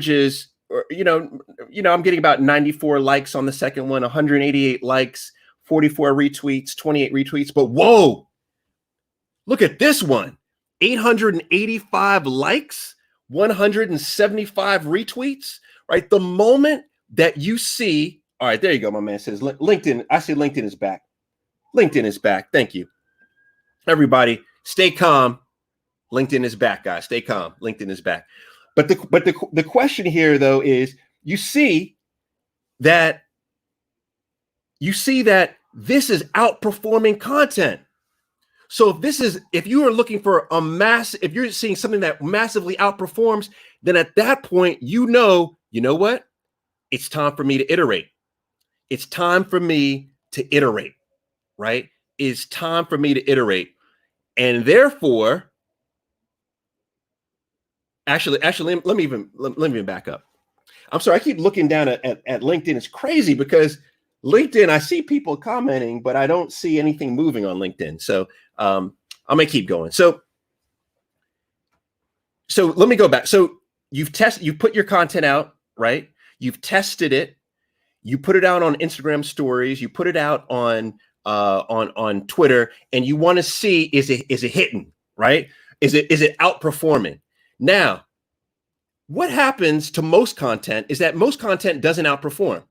is, I'm getting about 94 likes on the second one, 188 likes, 44 retweets, 28 retweets. But whoa, look at this one, 885 likes, 175 retweets, right? The moment that you see, all right, there you go, my man says LinkedIn. I see LinkedIn is back. LinkedIn is back. Thank you. Everybody, stay calm. LinkedIn is back, guys. Stay calm. LinkedIn is back. But the question here, though, is you see that this is outperforming content. So if you are looking for if you're seeing something that massively outperforms, then at that point, you know what? It's time for me to iterate. It's time for me to iterate, right? It's time for me to iterate. And therefore, actually, let me even back up. I'm sorry, I keep looking down at LinkedIn. It's crazy because LinkedIn, I see people commenting, but I don't see anything moving on LinkedIn. So I'm gonna keep going. So let me go back. So you put your content out, right? You've tested it. You put it out on Instagram stories. You put it out on Twitter, and you want to see, is it hitting, right? Is it outperforming? Now, what happens to most content is that most content doesn't outperform.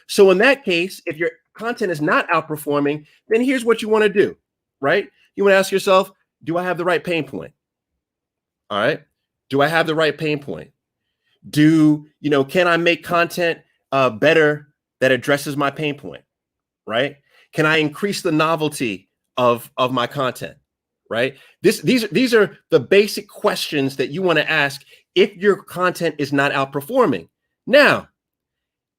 So in that case, if your content is not outperforming, then here's what you want to do, right? You want to ask yourself, do I have the right pain point? All right. Do I have the right pain point? Can I make content better that addresses my pain point, right? Can I increase the novelty of my content, right? These are the basic questions that you want to ask if your content is not outperforming. Now,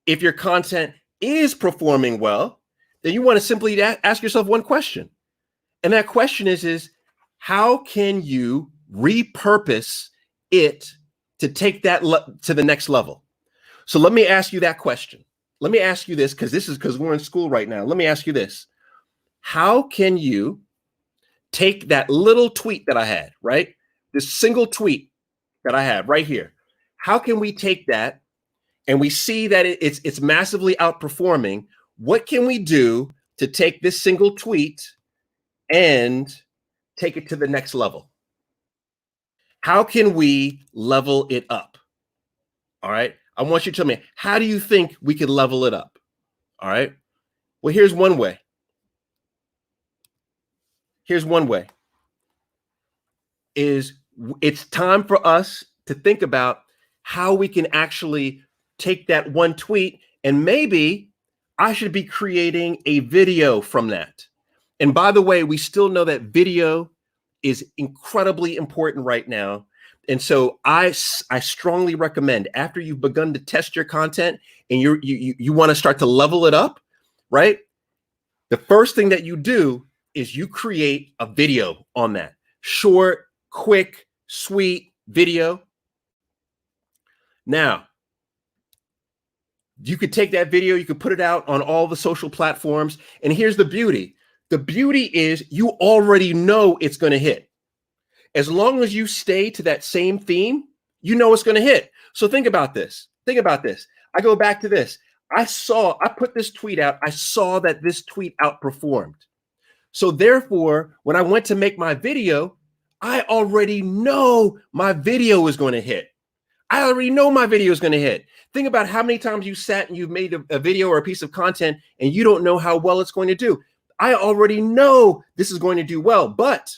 if your content is performing well, then you want to simply ask yourself one question. And that question is how can you repurpose it to take that to the next level? So let me ask you that question. Let me ask you this, because we're in school right now. Let me ask you this. How can you take that little tweet that I had, right? This single tweet that I have right here. How can we take that and we see that it's massively outperforming? What can we do to take this single tweet and take it to the next level? How can we level it up? All right. I want you to tell me, how do you think we can level it up? All right. Well, here's one way. It's time for us to think about how we can actually take that one tweet, and maybe I should be creating a video from that. And by the way, we still know that video is incredibly important right now. And so I strongly recommend, after you've begun to test your content and you want to start to level it up, right? The first thing that you do is you create a video on that. Short, quick, sweet video. Now, you could take that video, you could put it out on all the social platforms. And here's the beauty. The beauty is you already know it's going to hit. As long as you stay to that same theme, you know it's going to hit. So think about this. Think about this. I go back to this. I put this tweet out. I saw that this tweet outperformed. So therefore, when I went to make my video, I already know my video is going to hit. I already know my video is going to hit. Think about how many times you sat and you've made a video or a piece of content and you don't know how well it's going to do. I already know this is going to do well, but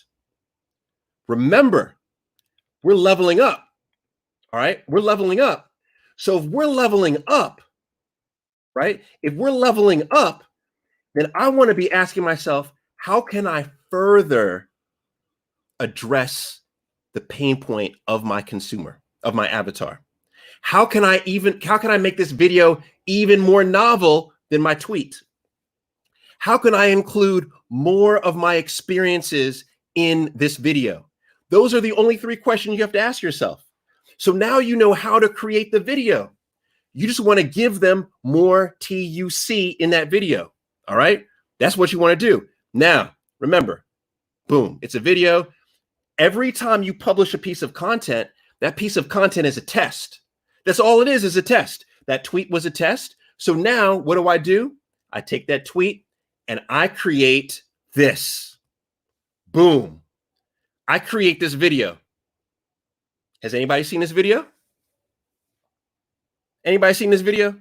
remember, we're leveling up. All right, we're leveling up. So if we're leveling up, right? If we're leveling up, then I want to be asking myself, how can I further address the pain point of my consumer, of my avatar? How can I make this video even more novel than my tweet? How can I include more of my experiences in this video? Those are the only 3 questions you have to ask yourself. So now you know how to create the video. You just want to give them more TUC in that video. All right. That's what you want to do. Now, remember, boom, it's a video. Every time you publish a piece of content, that piece of content is a test. That's all it is a test. That tweet was a test. So now what do? I take that tweet and I create this. Boom. I create this video. Has anybody seen this video? Anybody seen this video?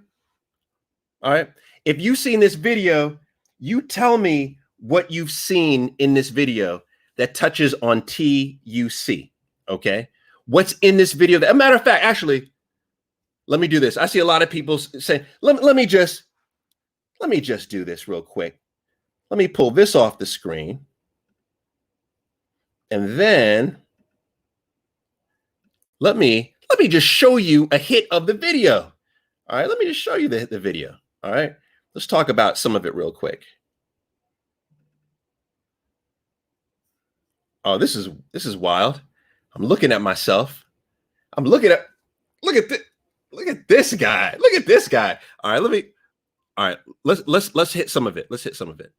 All right. If you've seen this video, you tell me what you've seen in this video that touches on TUC. Okay. What's in this video? As a matter of fact, actually, let me do this. I see a lot of people saying, let me just do this real quick. Let me pull this off the screen. And then let me just show you a hit of the video. All right, let me just show you the video. All right, let's talk about some of it real quick. Oh, this is wild. I'm looking at myself. Look at this guy. Look at this guy. All right, let's hit some of it. Let's hit some of it.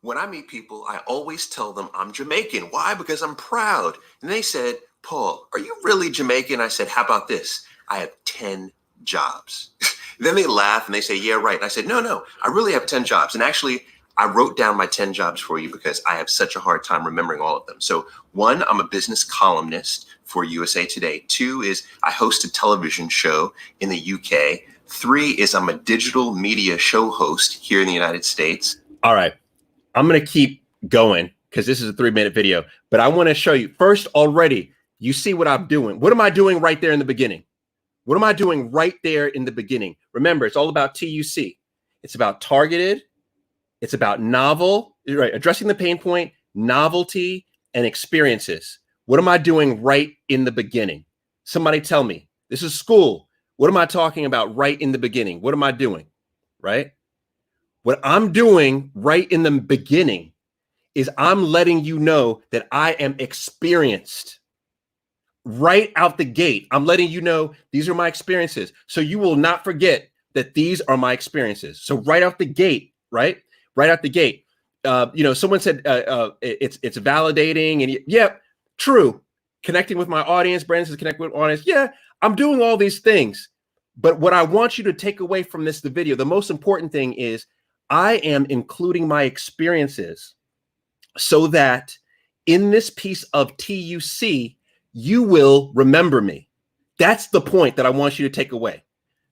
When I meet people, I always tell them I'm Jamaican. Why? Because I'm proud. And they said, Paul, are you really Jamaican? I said, how about this? I have 10 jobs. Then they laugh and they say, yeah, right. And I said, no, I really have 10 jobs. And actually, I wrote down my 10 jobs for you because I have such a hard time remembering all of them. So 1, I'm a business columnist for USA Today. 2 is I host a television show in the UK. 3 is I'm a digital media show host here in the United States. All right. I'm going to keep going because this is a 3-minute video, but I want to show you first already. You see what I'm doing. What am I doing right there in the beginning? What am I doing right there in the beginning? Remember, it's all about TUC. It's about targeted. It's about novel, right? Addressing the pain point, novelty, and experiences. What am I doing right in the beginning? Somebody tell me. This is school. What am I talking about right in the beginning? What am I doing? Right? What I'm doing right in the beginning is I'm letting you know that I am experienced. Right out the gate, I'm letting you know these are my experiences. So you will not forget that these are my experiences. So right out the gate, right? Right out the gate. Someone said it's validating and yeah, true. Connecting with my audience, Brandon says connecting with audience. Yeah, I'm doing all these things. But what I want you to take away from the video, the most important thing is I am including my experiences so that in this piece of TUC, you will remember me. That's the point that I want you to take away.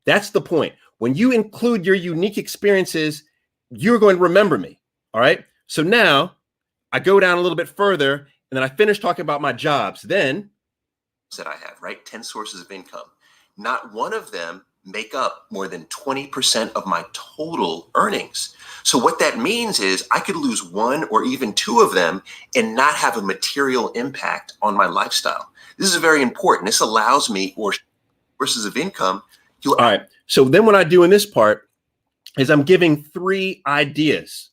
That's the point. When you include your unique experiences, you're going to remember me. All right. So now I go down a little bit further and then I finish talking about my jobs. Then that I have, right? 10 sources of income. Not one of them make up more than 20% of my total earnings. So what that means is I could lose 1 or even 2 of them and not have a material impact on my lifestyle. This is very important. This allows me more sources of income. All right. So then what I do in this part is I'm giving 3 ideas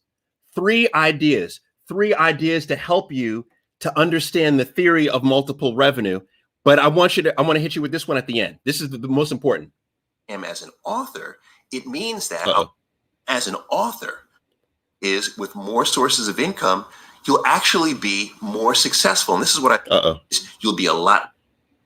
to help you to understand the theory of multiple revenue. But I want to hit you with this one at the end. This is the most important. As an author, it means that as an author is with more sources of income, you'll actually be more successful. And this is what you'll be a lot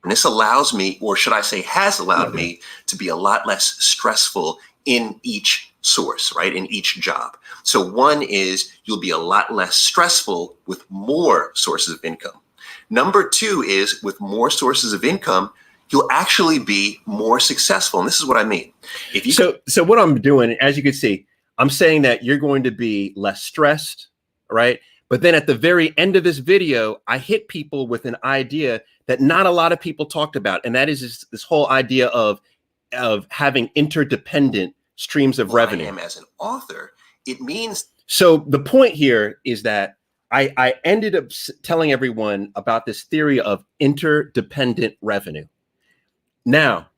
And this allows me, or should I say has allowed me, to be a lot less stressful in each source, right? In each job. So one is you'll be a lot less stressful with more sources of income. Number two is with more sources of income, you'll actually be more successful. And this is what I mean. If you so what I'm doing, as you can see, I'm saying that you're going to be less stressed, right? But then at the very end of this video, I hit people with an idea that not a lot of people talked about. And that is this whole idea of having interdependent streams of revenue. I am as an author, it means. So the point here is that I ended up telling everyone about this theory of interdependent revenue. Now,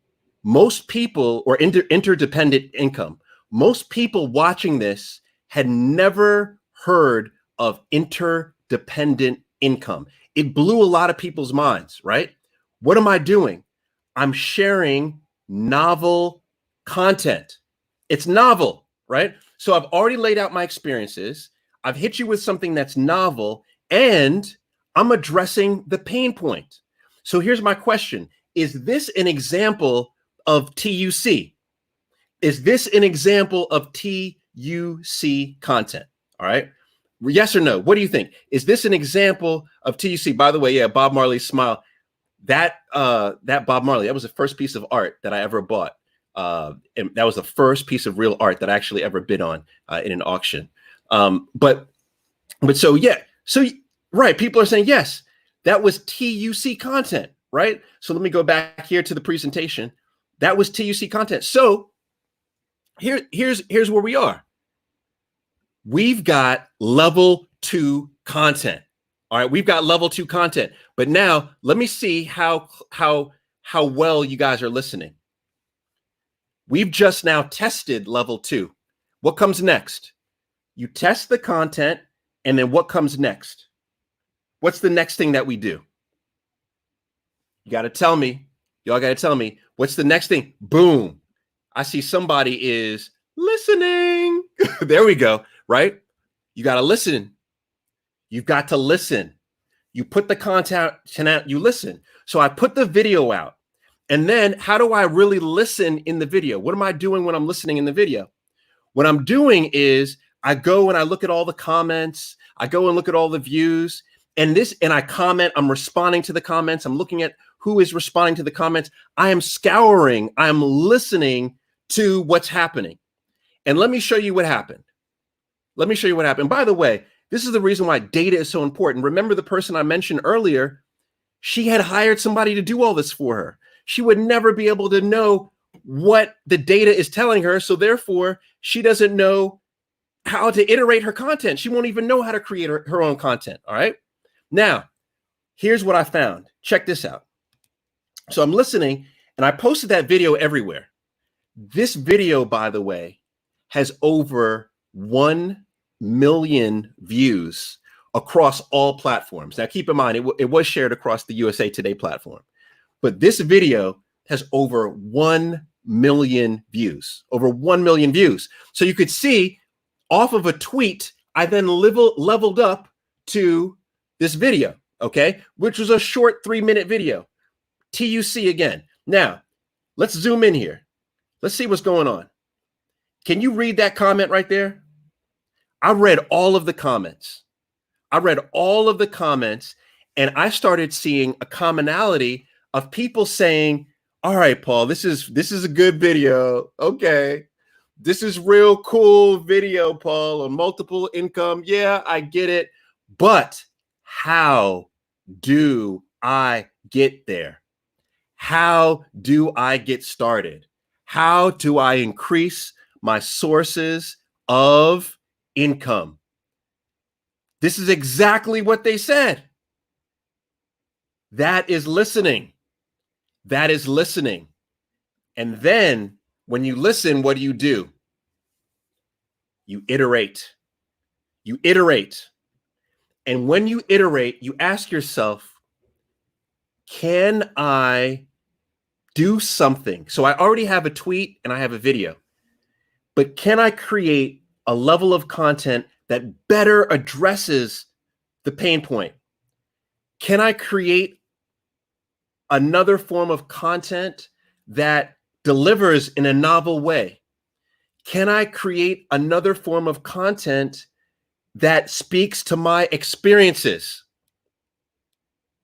most people, or interdependent income, most people watching this had never heard of interdependent income. It blew a lot of people's minds, right? What am I doing? I'm sharing novel content. It's novel, right? So I've already laid out my experiences. I've hit you with something that's novel, and I'm addressing the pain point. So here's my question. Is this an example of TUC? Is this an example of TUC content? All right. Yes or no? What do you think? Is this an example of TUC? By the way, yeah, Bob Marley's smile. That Bob Marley, that was the first piece of art that I ever bought. And that was the first piece of real art that I actually ever bid on in an auction. But so, yeah. So, right. People are saying, yes, that was TUC content, right? So let me go back here to the presentation. That was TUC content. So here's where we are. We've got level 2 content. All right, we've got level 2 content. But now let me see how well you guys are listening. We've just now tested level 2. What comes next? You test the content, and then what comes next? What's the next thing that we do? You got to tell me. Y'all got to tell me. What's the next thing? Boom. I see somebody is listening. There we go. Right? You got to listen. You've got to listen. You put the content out, you listen. So I put the video out. And then how do I really listen in the video? What am I doing when I'm listening in the video? What I'm doing is I go and I look at all the comments. I go and look at all the views. And I comment. I'm responding to the comments. I'm looking at who is responding to the comments. I am scouring. I'm listening to what's happening. And let me show you what happened. Let me show you what happened. By the way, this is the reason why data is so important. Remember the person I mentioned earlier? She had hired somebody to do all this for her. She would never be able to know what the data is telling her. So therefore, she doesn't know how to iterate her content. She won't even know how to create her own content. All right. Now, here's what I found. Check this out. So I'm listening, and I posted that video everywhere. This video, by the way, has over 1 million views across all platforms. Now, keep in mind, it was shared across the USA Today platform, but this video has over 1 million views, over 1 million views. So you could see off of a tweet, I then leveled up to this video, okay, which was a short 3-minute video. TUC again. Now, let's zoom in here. Let's see what's going on. Can you read that comment right there? I read all of the comments. And I started seeing a commonality of people saying, all right, Paul, this is a good video. Okay. This is real cool video, Paul, on multiple income. Yeah, I get it. But how do I get there? How do I get started? How do I increase my sources of income? This is exactly what they said. That is listening. That is listening. And then when you listen, what do? You iterate. You iterate. And when you iterate, you ask yourself, can I do something? So I already have a tweet and I have a video, but can I create a level of content that better addresses the pain point? Can I create another form of content that delivers in a novel way? Can I create another form of content that speaks to my experiences?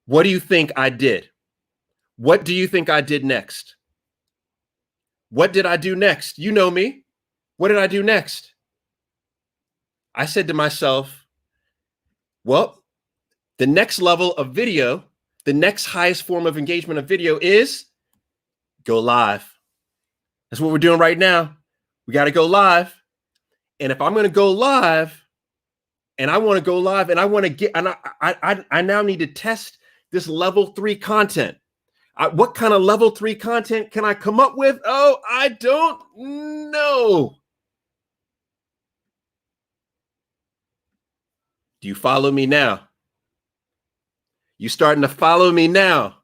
What do you think I did? What do you think I did next? What did I do next? You know me. What did I do next? I said to myself, well, the next level of video, the next highest form of engagement of video is go live. That's what we're doing right now. We got to go live. And if I'm going to go live, and I want to go live, and I want to get, and I now need to test this level 3 content. What kind of level 3 content can I come up with? Oh, I don't know. Do you follow me now? You starting to follow me now?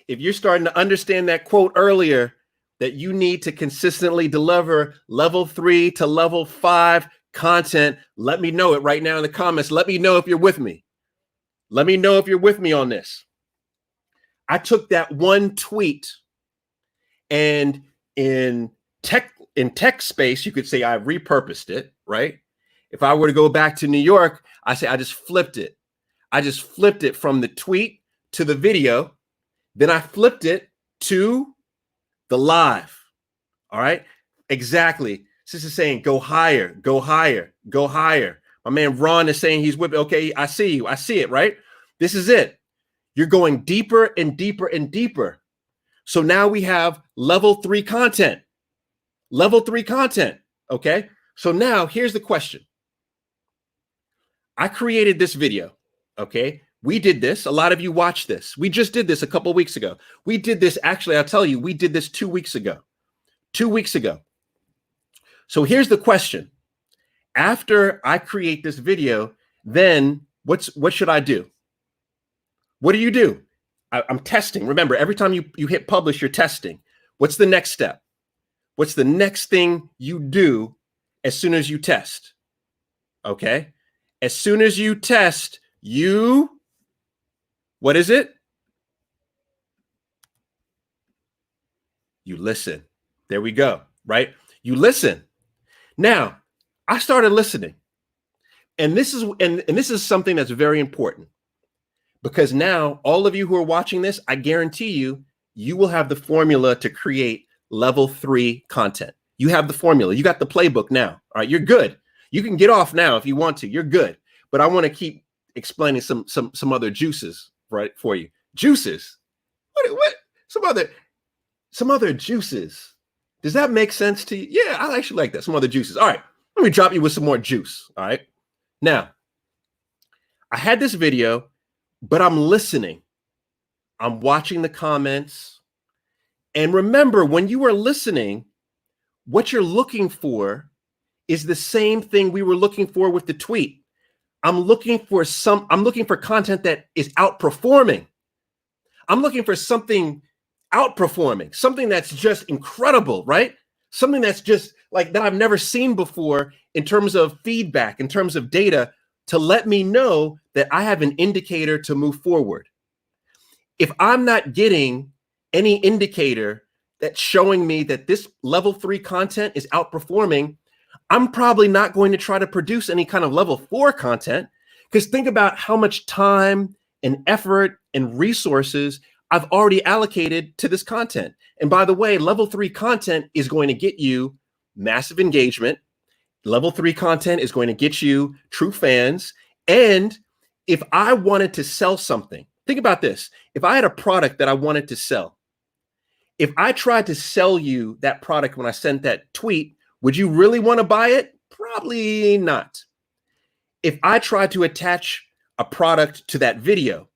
If you're starting to understand that quote earlier, that you need to consistently deliver level 3 to level 5 content, let me know it right now in the comments. Let me know if you're with me. Let me know if you're with me on this. I took that one tweet, and in tech space, you could say I repurposed it, right? If I were to go back to New York, I say I just flipped it. I just flipped it from the tweet to the video. Then I flipped it to the live. All right. Exactly. This is saying go higher, go higher, go higher. My man Ron is saying he's with me. Okay, I see you. I see it, right? This is it. You're going deeper and deeper and deeper. So now we have level 3 content. Level 3 content. Okay. So now here's the question. I created this video. Okay. We did this. A lot of you watched this. We just did this a couple of weeks ago. We did this. Actually, I'll tell you, we did this 2 weeks ago. 2 weeks ago. So here's the question. After I create this video, then what should I do? What do you do? I'm testing. Remember, every time you hit publish, you're testing. What's the next step? What's the next thing you do as soon as you test? Okay. As soon as you test, what is it? You listen. There we go, right? You listen. Now, I started listening. And this is something that's very important, because now all of you who are watching this, I guarantee you will have the formula to create level 3 content. You have the formula. You got the playbook now. All right, you're good. You can get off now if you want to. You're good. But I want to keep explaining some other juices, right, for you. Juices. What? Some other juices. Does that make sense to you? Yeah, I actually like that. Some other juices. All right. Let me drop you with some more juice. All right. Now, I had this video, but I'm listening. I'm watching the comments. And remember, when you are listening, what you're looking for is the same thing we were looking for with the tweet. I'm looking for content that is outperforming. I'm looking for something outperforming, something that's just incredible, right? Something that's just like that I've never seen before in terms of feedback, in terms of data, to let me know that I have an indicator to move forward. If I'm not getting any indicator that's showing me that this level 3 content is outperforming, I'm probably not going to try to produce any kind of level 4 content, because think about how much time and effort and resources I've already allocated to this content. And by the way, level 3 content is going to get you massive engagement. Level 3 content is going to get you true fans. And if I wanted to sell something, think about this. If I had a product that I wanted to sell, if I tried to sell you that product when I sent that tweet, would you really want to buy it? Probably not. If I tried to attach a product to that video,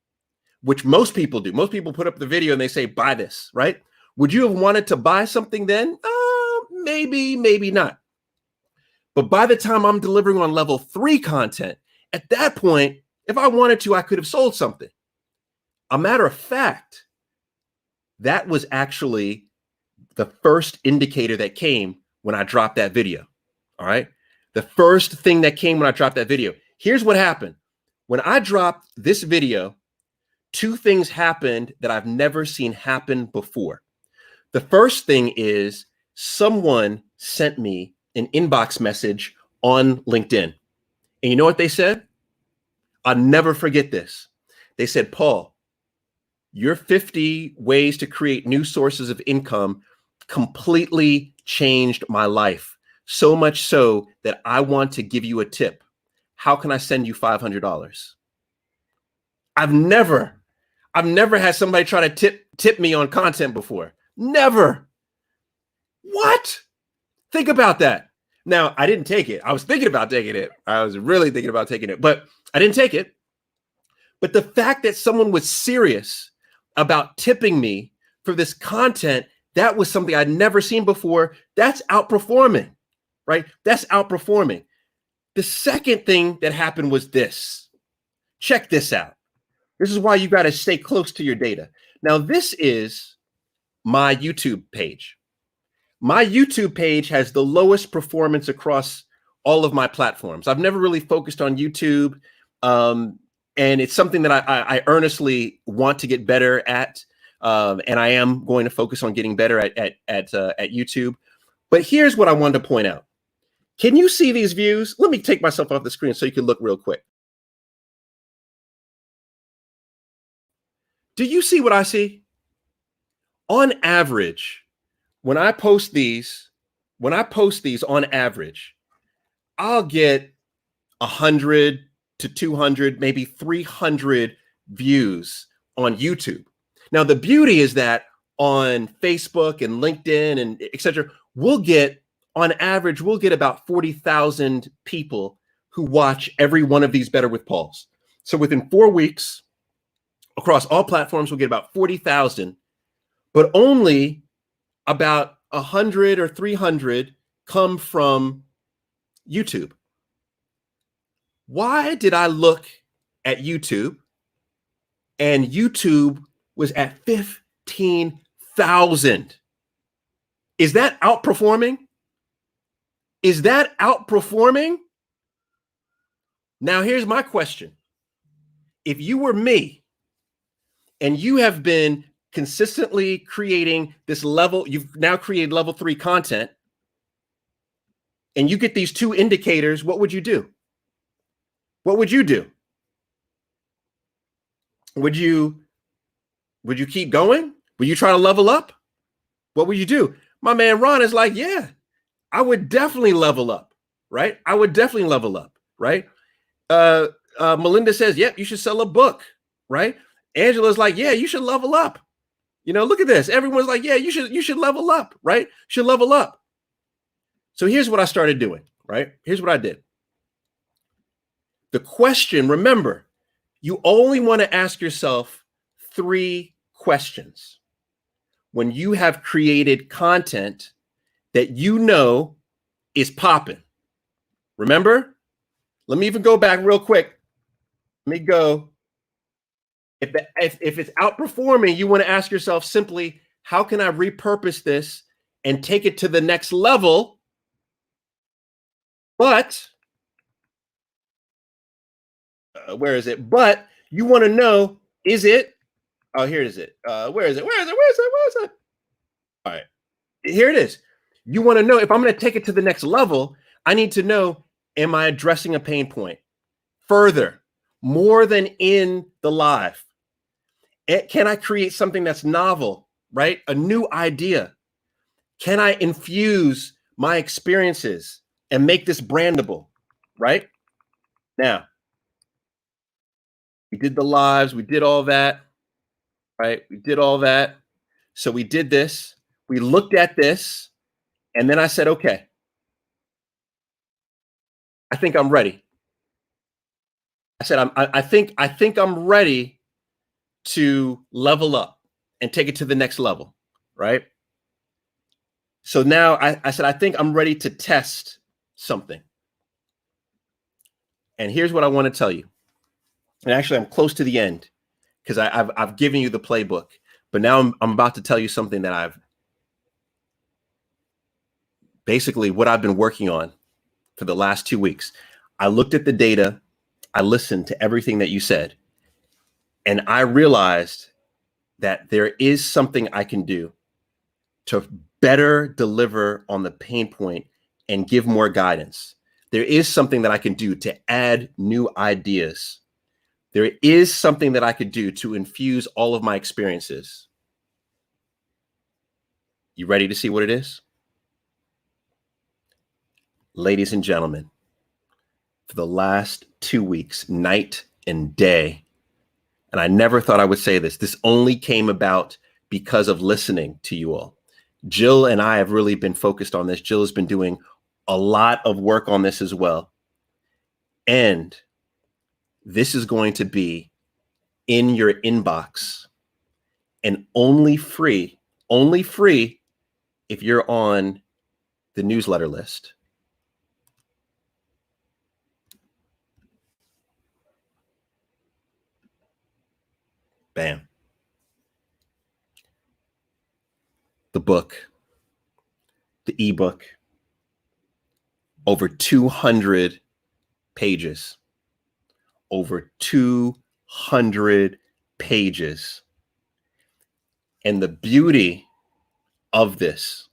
which most people do, most people put up the video and they say, buy this, right? Would you have wanted to buy something then? Maybe, maybe not. But by the time I'm delivering on level 3 content, at that point, if I wanted to, I could have sold something. A matter of fact, that was actually the first indicator that came when I dropped that video. All right. The first thing that came when I dropped that video. Here's what happened. When I dropped this video two things happened that I've never seen happen before. The first thing is someone sent me an inbox message on LinkedIn. And you know what they said? I'll never forget this. They said, Paul, your 50 ways to create new sources of income completely changed my life. So much so that I want to give you a tip. How can I send you $500? I've never had somebody try to tip me on content before. Never. What? Think about that. Now, I didn't take it. I was thinking about taking it. I was really thinking about taking it, but I didn't take it. But the fact that someone was serious about tipping me for this content, that was something I'd never seen before. That's outperforming, right? That's outperforming. The second thing that happened was this. Check this out. This is why you got to stay close to your data. Now, this is my YouTube page. My YouTube page has the lowest performance across all of my platforms. I've never really focused on YouTube, and it's something that I earnestly want to get better at, and I am going to focus on getting better at YouTube. But here's what I wanted to point out. Can you see these views? Let me take myself off the screen so you can look real quick. Do you see what I see? On average, when I post these on average, I'll get 100 to 200, maybe 300 views on YouTube. Now, the beauty is that on Facebook and LinkedIn and et cetera, on average, we'll get about 40,000 people who watch every one of these Better with Pauls. So within 4 weeks, across all platforms, we'll get about 40,000, but only about 100 or 300 come from YouTube. Why did I look at YouTube and YouTube was at 15,000? Is that outperforming? Is that outperforming? Now, here's my question. If you were me and you have been consistently creating this level, you've now created level 3 content, and you get these two indicators, what would you do? What would you do? Would you keep going? Would you try to level up? What would you do? My man Ron is like, yeah, I would definitely level up, right? I would definitely level up, right? Melinda says, yep, you should sell a book, right? Angela's like, yeah, you should level up. You know, look at this. Everyone's like, yeah, you should level up, right? Should level up. So here's what I started doing, right? Here's what I did. The question, remember, you only want to ask yourself 3 questions when you have created content that you know is popping. Remember? Let me even go back real quick. Let me go. If it's outperforming, you want to ask yourself simply, how can I repurpose this and take it to the next level? But where is it? But you want to know, is it? Oh, here is it. Where is it? Where is it? All right, here it is. You want to know if I'm going to take it to the next level, I need to know, am I addressing a pain point further, more than in the live? Can I create something that's novel, right? A new idea? Can I infuse my experiences and make this brandable, right? Now, we did the lives, we did all that, right? We did all that. So we did this, we looked at this, and then I said, okay, I think I'm ready. I said, I think I'm ready to level up and take it to the next level, right? So now I said, I think I'm ready to test something. And here's what I want to tell you. And actually, I'm close to the end because I've given you the playbook, but now I'm about to tell you something that I've basically what I've been working on for the last 2 weeks. I looked at the data. I listened to everything that you said. And I realized that there is something I can do to better deliver on the pain point and give more guidance. There is something that I can do to add new ideas. There is something that I could do to infuse all of my experiences. You ready to see what it is? Ladies and gentlemen, for the last 2 weeks, night and day, and I never thought I would say this, this only came about because of listening to you all. Jill and I have really been focused on this. Jill has been doing a lot of work on this as well. And this is going to be in your inbox and only free if you're on the newsletter list. Bam. The book, the ebook, over 200 pages, over 200 pages. And the beauty of this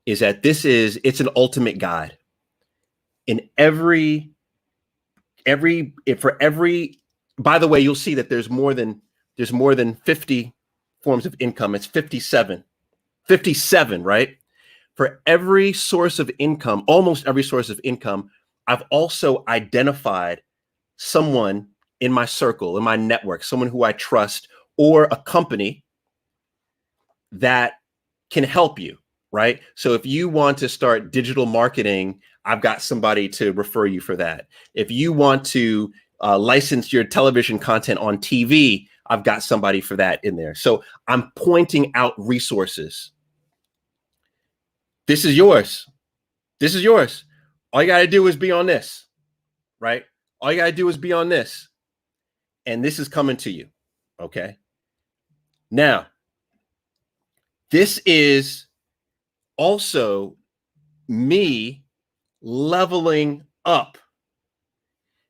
is that it's an ultimate guide. In every, by the way, you'll see that there's more than 50 forms of income. It's 57, right? For every source of income, almost every source of income, I've also identified someone in my circle, in my network, someone who I trust, or a company that can help you, right? So if you want to start digital marketing, I've got somebody to refer you for that. If you want to license your television content on TV, I've got somebody for that in there. So I'm pointing out resources. This is yours. This is yours. All you got to do is be on this, right? All you got to do is be on this. And this is coming to you, okay? Now, this is also me leveling up.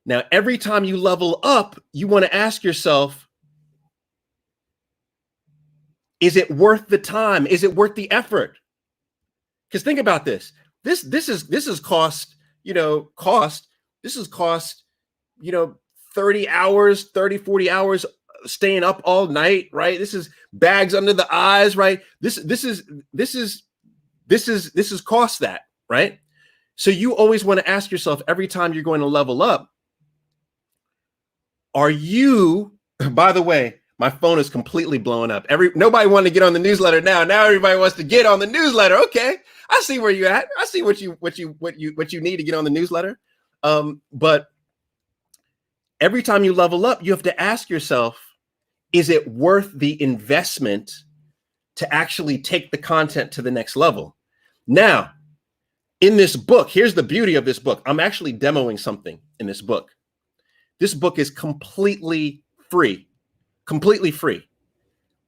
Now, every time you level up, you want to ask yourself, is it worth the time? Is it worth the effort? Because think about this. This is cost, this is cost, 30 hours, 30, 40 hours staying up all night, right? This is bags under the eyes, right? This is cost that, right? So you always want to ask yourself every time you're going to level up, are you, by the way, my phone is completely blowing up. Nobody wanted to get on the newsletter now. Now everybody wants to get on the newsletter. Okay, I see where you're at. I see what you need to get on the newsletter. But every time you level up, you have to ask yourself, is it worth the investment to actually take the content to the next level? Now, in this book, here's the beauty of this book. I'm actually demoing something in this book. This book is completely free. Completely free.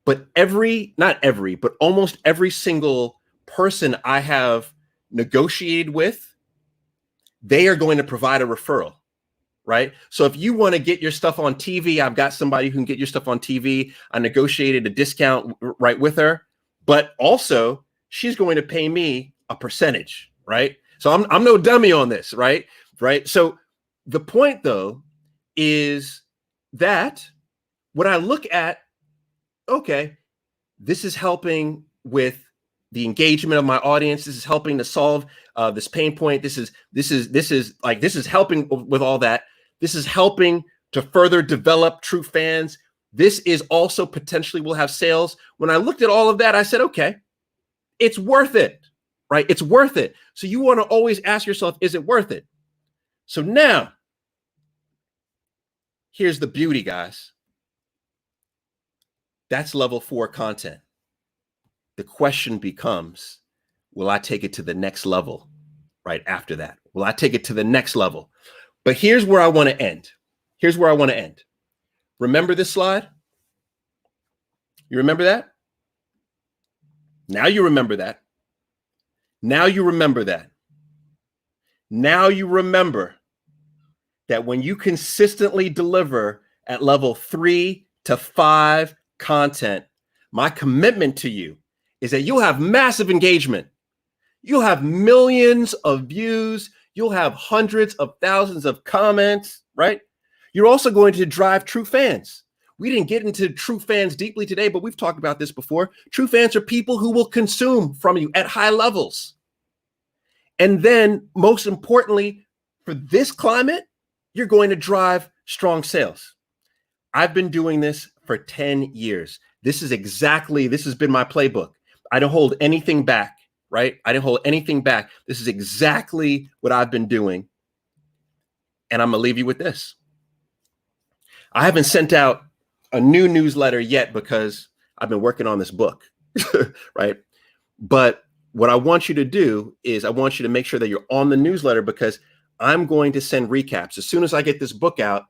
But but almost every single person I have negotiated with, they are going to provide a referral, right? So if you want to get your stuff on TV, I've got somebody who can get your stuff on TV. I negotiated a discount right with her, but also she's going to pay me a percentage, right? So I'm no dummy on this, right? So the point though is that when I look at, okay, this is helping with the engagement of my audience. This is helping to solve this pain point. This is helping with all that. This is helping to further develop true fans. This is also potentially will have sales. When I looked at all of that, I said, okay, it's worth it, right? It's worth it. So you want to always ask yourself, is it worth it? So now, here's the beauty, guys. That's level 4 content. The question becomes, will I take it to the next level right after that? Will I take it to the next level? But here's where I want to end. Here's where I want to end. Remember this slide? You remember that? Now you remember that. Now you remember that. Now you remember that when you consistently deliver at level 3 to 5 content, my commitment to you is that you'll have massive engagement. You'll have millions of views. You'll have hundreds of thousands of comments, right? You're also going to drive true fans. We didn't get into true fans deeply today, but we've talked about this before. True fans are people who will consume from you at high levels. And then, most importantly, for this climate, you're going to drive strong sales. I've been doing this for 10 years. This has been my playbook. I don't hold anything back, right? I didn't hold anything back. This is exactly what I've been doing. And I'm going to leave you with this. I haven't sent out a new newsletter yet because I've been working on this book, right? But what I want you to do is I want you to make sure that you're on the newsletter, because I'm going to send recaps. As soon as I get this book out,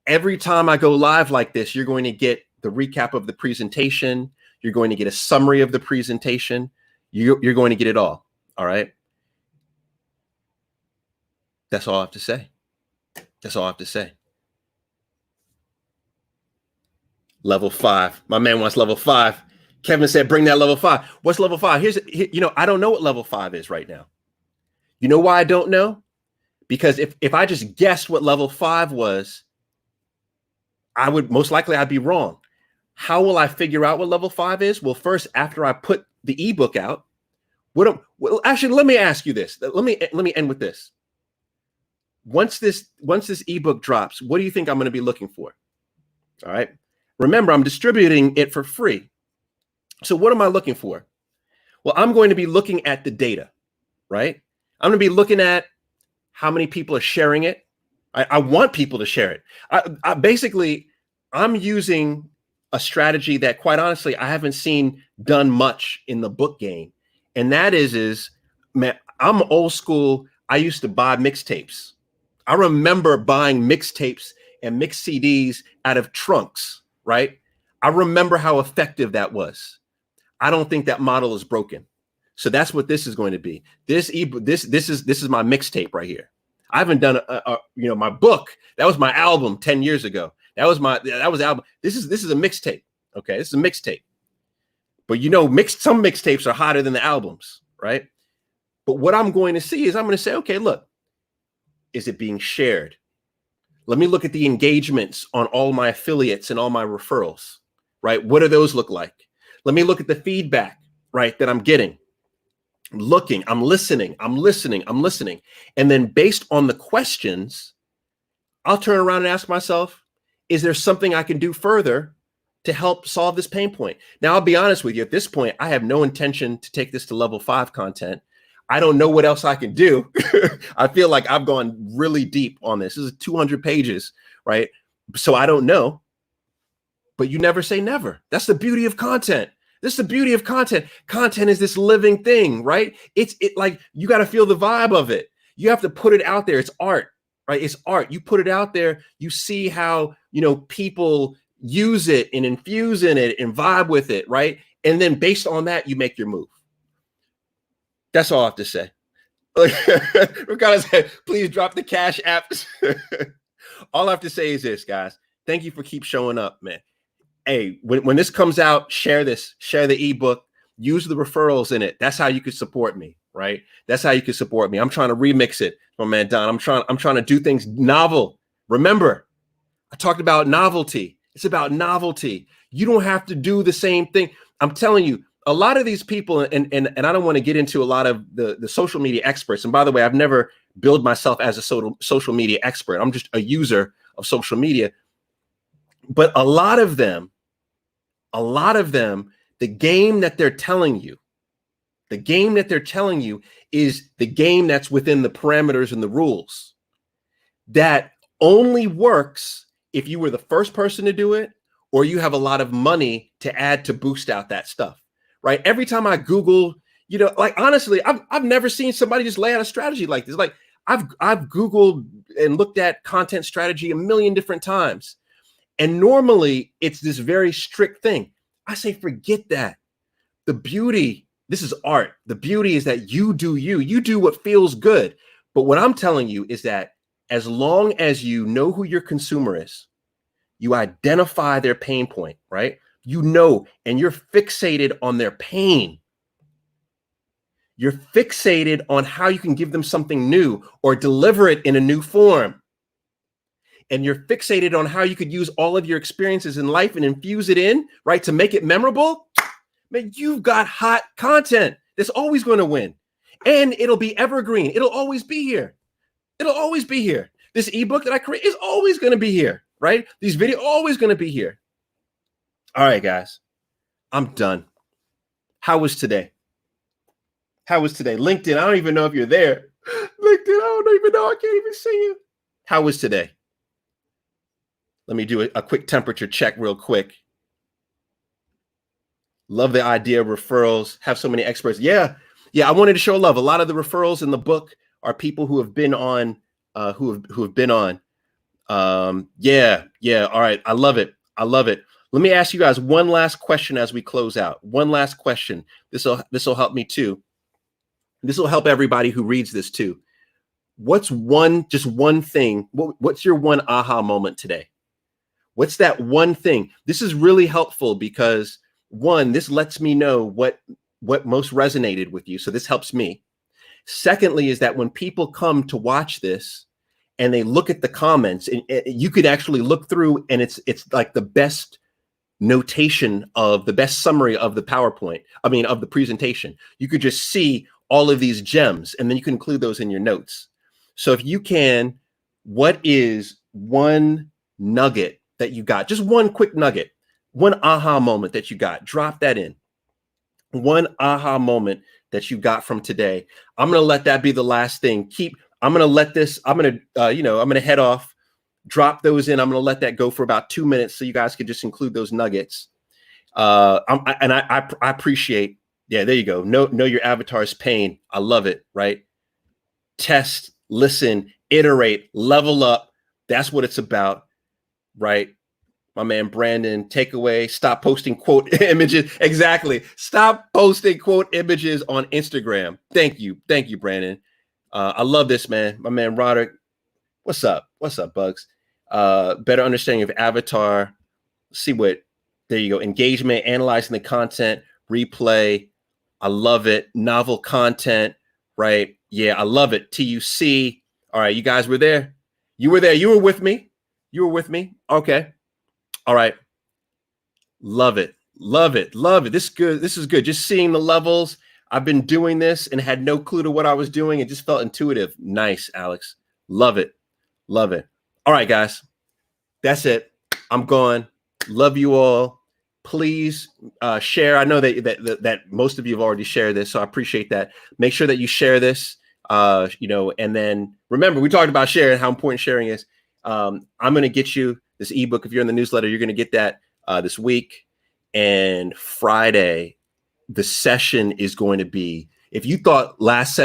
every time I go live like this, you're going to get the recap of the presentation. You're going to get a summary of the presentation. You're going to get it all. All right. That's all I have to say. That's all I have to say. Level 5. My man wants level 5. Kevin said, bring that level 5. What's level 5? I don't know what level 5 is right now. You know why I don't know? Because if I just guessed what level 5 was, I would most likely I'd be wrong. How will I figure out what level 5 is? Well, first, after I put the ebook out, actually, let me ask you this. Let me end with this. Once this ebook drops, what do you think I'm going to be looking for? All right. Remember, I'm distributing it for free. So what am I looking for? Well, I'm going to be looking at the data, right? I'm going to be looking at how many people are sharing it. I want people to share it. I'm using a strategy that, quite honestly, I haven't seen done much in the book game. And that is, man, I'm old school. I used to buy mixtapes. I remember buying mixtapes and mixed CDs out of trunks, right? I remember how effective that was. I don't think that model is broken. So that's what this is going to be. This is my mixtape right here. I haven't done my book. That was my album 10 years ago. That was album. This is a mixtape. Okay, this is a mixtape. But some mixtapes are hotter than the albums, right? But what I'm going to see is I'm going to say, okay, look, is it being shared? Let me look at the engagements on all my affiliates and all my referrals, right? What do those look like? Let me look at the feedback, right, that I'm getting. I'm looking, I'm listening. And then based on the questions, I'll turn around and ask myself, is there something I can do further to help solve this pain point? Now, I'll be honest with you. At this point, I have no intention to take this to level 5 content. I don't know what else I can do. I feel like I've gone really deep on this. This is 200 pages, right? So I don't know. But you never say never. That's the beauty of content. This is the beauty of content. Content is this living thing, right? It's like you got to feel the vibe of it. You have to put it out there. It's art, right? It's art. You put it out there. You see how, people use it and infuse in it and vibe with it, right? And then based on that, you make your move. That's all I have to say. Ricardo said, please drop the Cash App. All I have to say is this, guys. Thank you for keep showing up, man. Hey, when this comes out, share this, share the ebook, use the referrals in it. That's how you could support me, right? That's how you could support me. I'm trying to remix it, my man Don. I'm trying to do things novel. Remember, I talked about novelty. It's about novelty. You don't have to do the same thing. I'm telling you, a lot of these people, and I don't want to get into a lot of the social media experts. And by the way, I've never billed myself as a social media expert. I'm just a user of social media. But a lot of them, the game that they're telling you is the game that's within the parameters and the rules. That only works if you were the first person to do it, or you have a lot of money to add to boost out that stuff, right? Every time I Google, honestly, I've never seen somebody just lay out a strategy like this. Like I've Googled and looked at content strategy a million different times. And normally it's this very strict thing. I say, forget that. The beauty, this is art. The beauty is that you do what feels good. But what I'm telling you is that as long as you know who your consumer is, You identify their pain point, right? You know, and you're fixated on their pain. You're fixated on how you can give them something new or deliver it in a new form. And you're fixated on how you could use all of your experiences in life and infuse it in, right, to make it memorable. Man, you've got hot content that's always going to win. And it'll be evergreen. It'll always be here. It'll always be here. This ebook that I create is always going to be here, right? These videos are always going to be here. All right, guys, I'm done. How was today? How was today? LinkedIn, I don't even know if you're there. LinkedIn, I don't even know. I can't even see you. How was today? Let me do a quick temperature check real quick. Love the idea of referrals. Have so many experts. Yeah. I wanted to show love. A lot of the referrals in the book are people who have been on, who have been on. Yeah. All right. I love it. Let me ask you guys one last question as we close out. One last question. This will help me too. This will help everybody who reads this too. What's just one thing? What's your one aha moment today? What's that one thing? This is really helpful because one, this lets me know what most resonated with you. So this helps me. Secondly, is that when people come to watch this and they look at the comments, and you could actually look through, and it's like the best notation of the best summary of the PowerPoint. I mean, of the presentation. You could just see all of these gems, and then you can include those in your notes. So if you can, what is one nugget that you got? Just one quick nugget, one aha moment that you got. Drop that in. One aha moment that you got from today. I'm going to let that be the last thing. I'm going to let this, I'm going to head off, drop those in. I'm going to let that go for about 2 minutes so you guys can just include those nuggets. I appreciate, yeah, there you go. Know your avatar's pain. I love it, right? Test, listen, iterate, level up. That's what it's about, right? My man Brandon, takeaway, stop posting quote images. Exactly. Stop posting quote images on Instagram. Thank you, Brandon. I love this, man. My man Roderick, what's up? Bugs? Better understanding of avatar. There you go. Engagement, analyzing the content, replay. I love it. Novel content, right? Yeah, I love it. TUC. All right, you guys were there. You were there. You were with me. Okay. All right. Love it. This is good. Just seeing the levels. I've been doing this and had no clue to what I was doing. It just felt intuitive. Nice, Alex. Love it. All right, guys. That's it. I'm gone. Love you all. Please share. I know that most of you have already shared this, so I appreciate that. Make sure that you share this, and then remember, we talked about sharing, how important sharing is. I'm going to get you this ebook. If you're in the newsletter, you're going to get that this week. And Friday, the session is going to be, if you thought last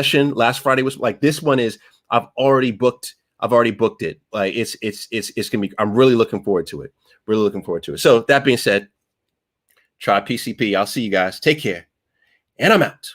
Friday was like, this one is, I've already booked it. Like it's going to be, I'm really looking forward to it. So that being said, try PCP. I'll see you guys. Take care. And I'm out.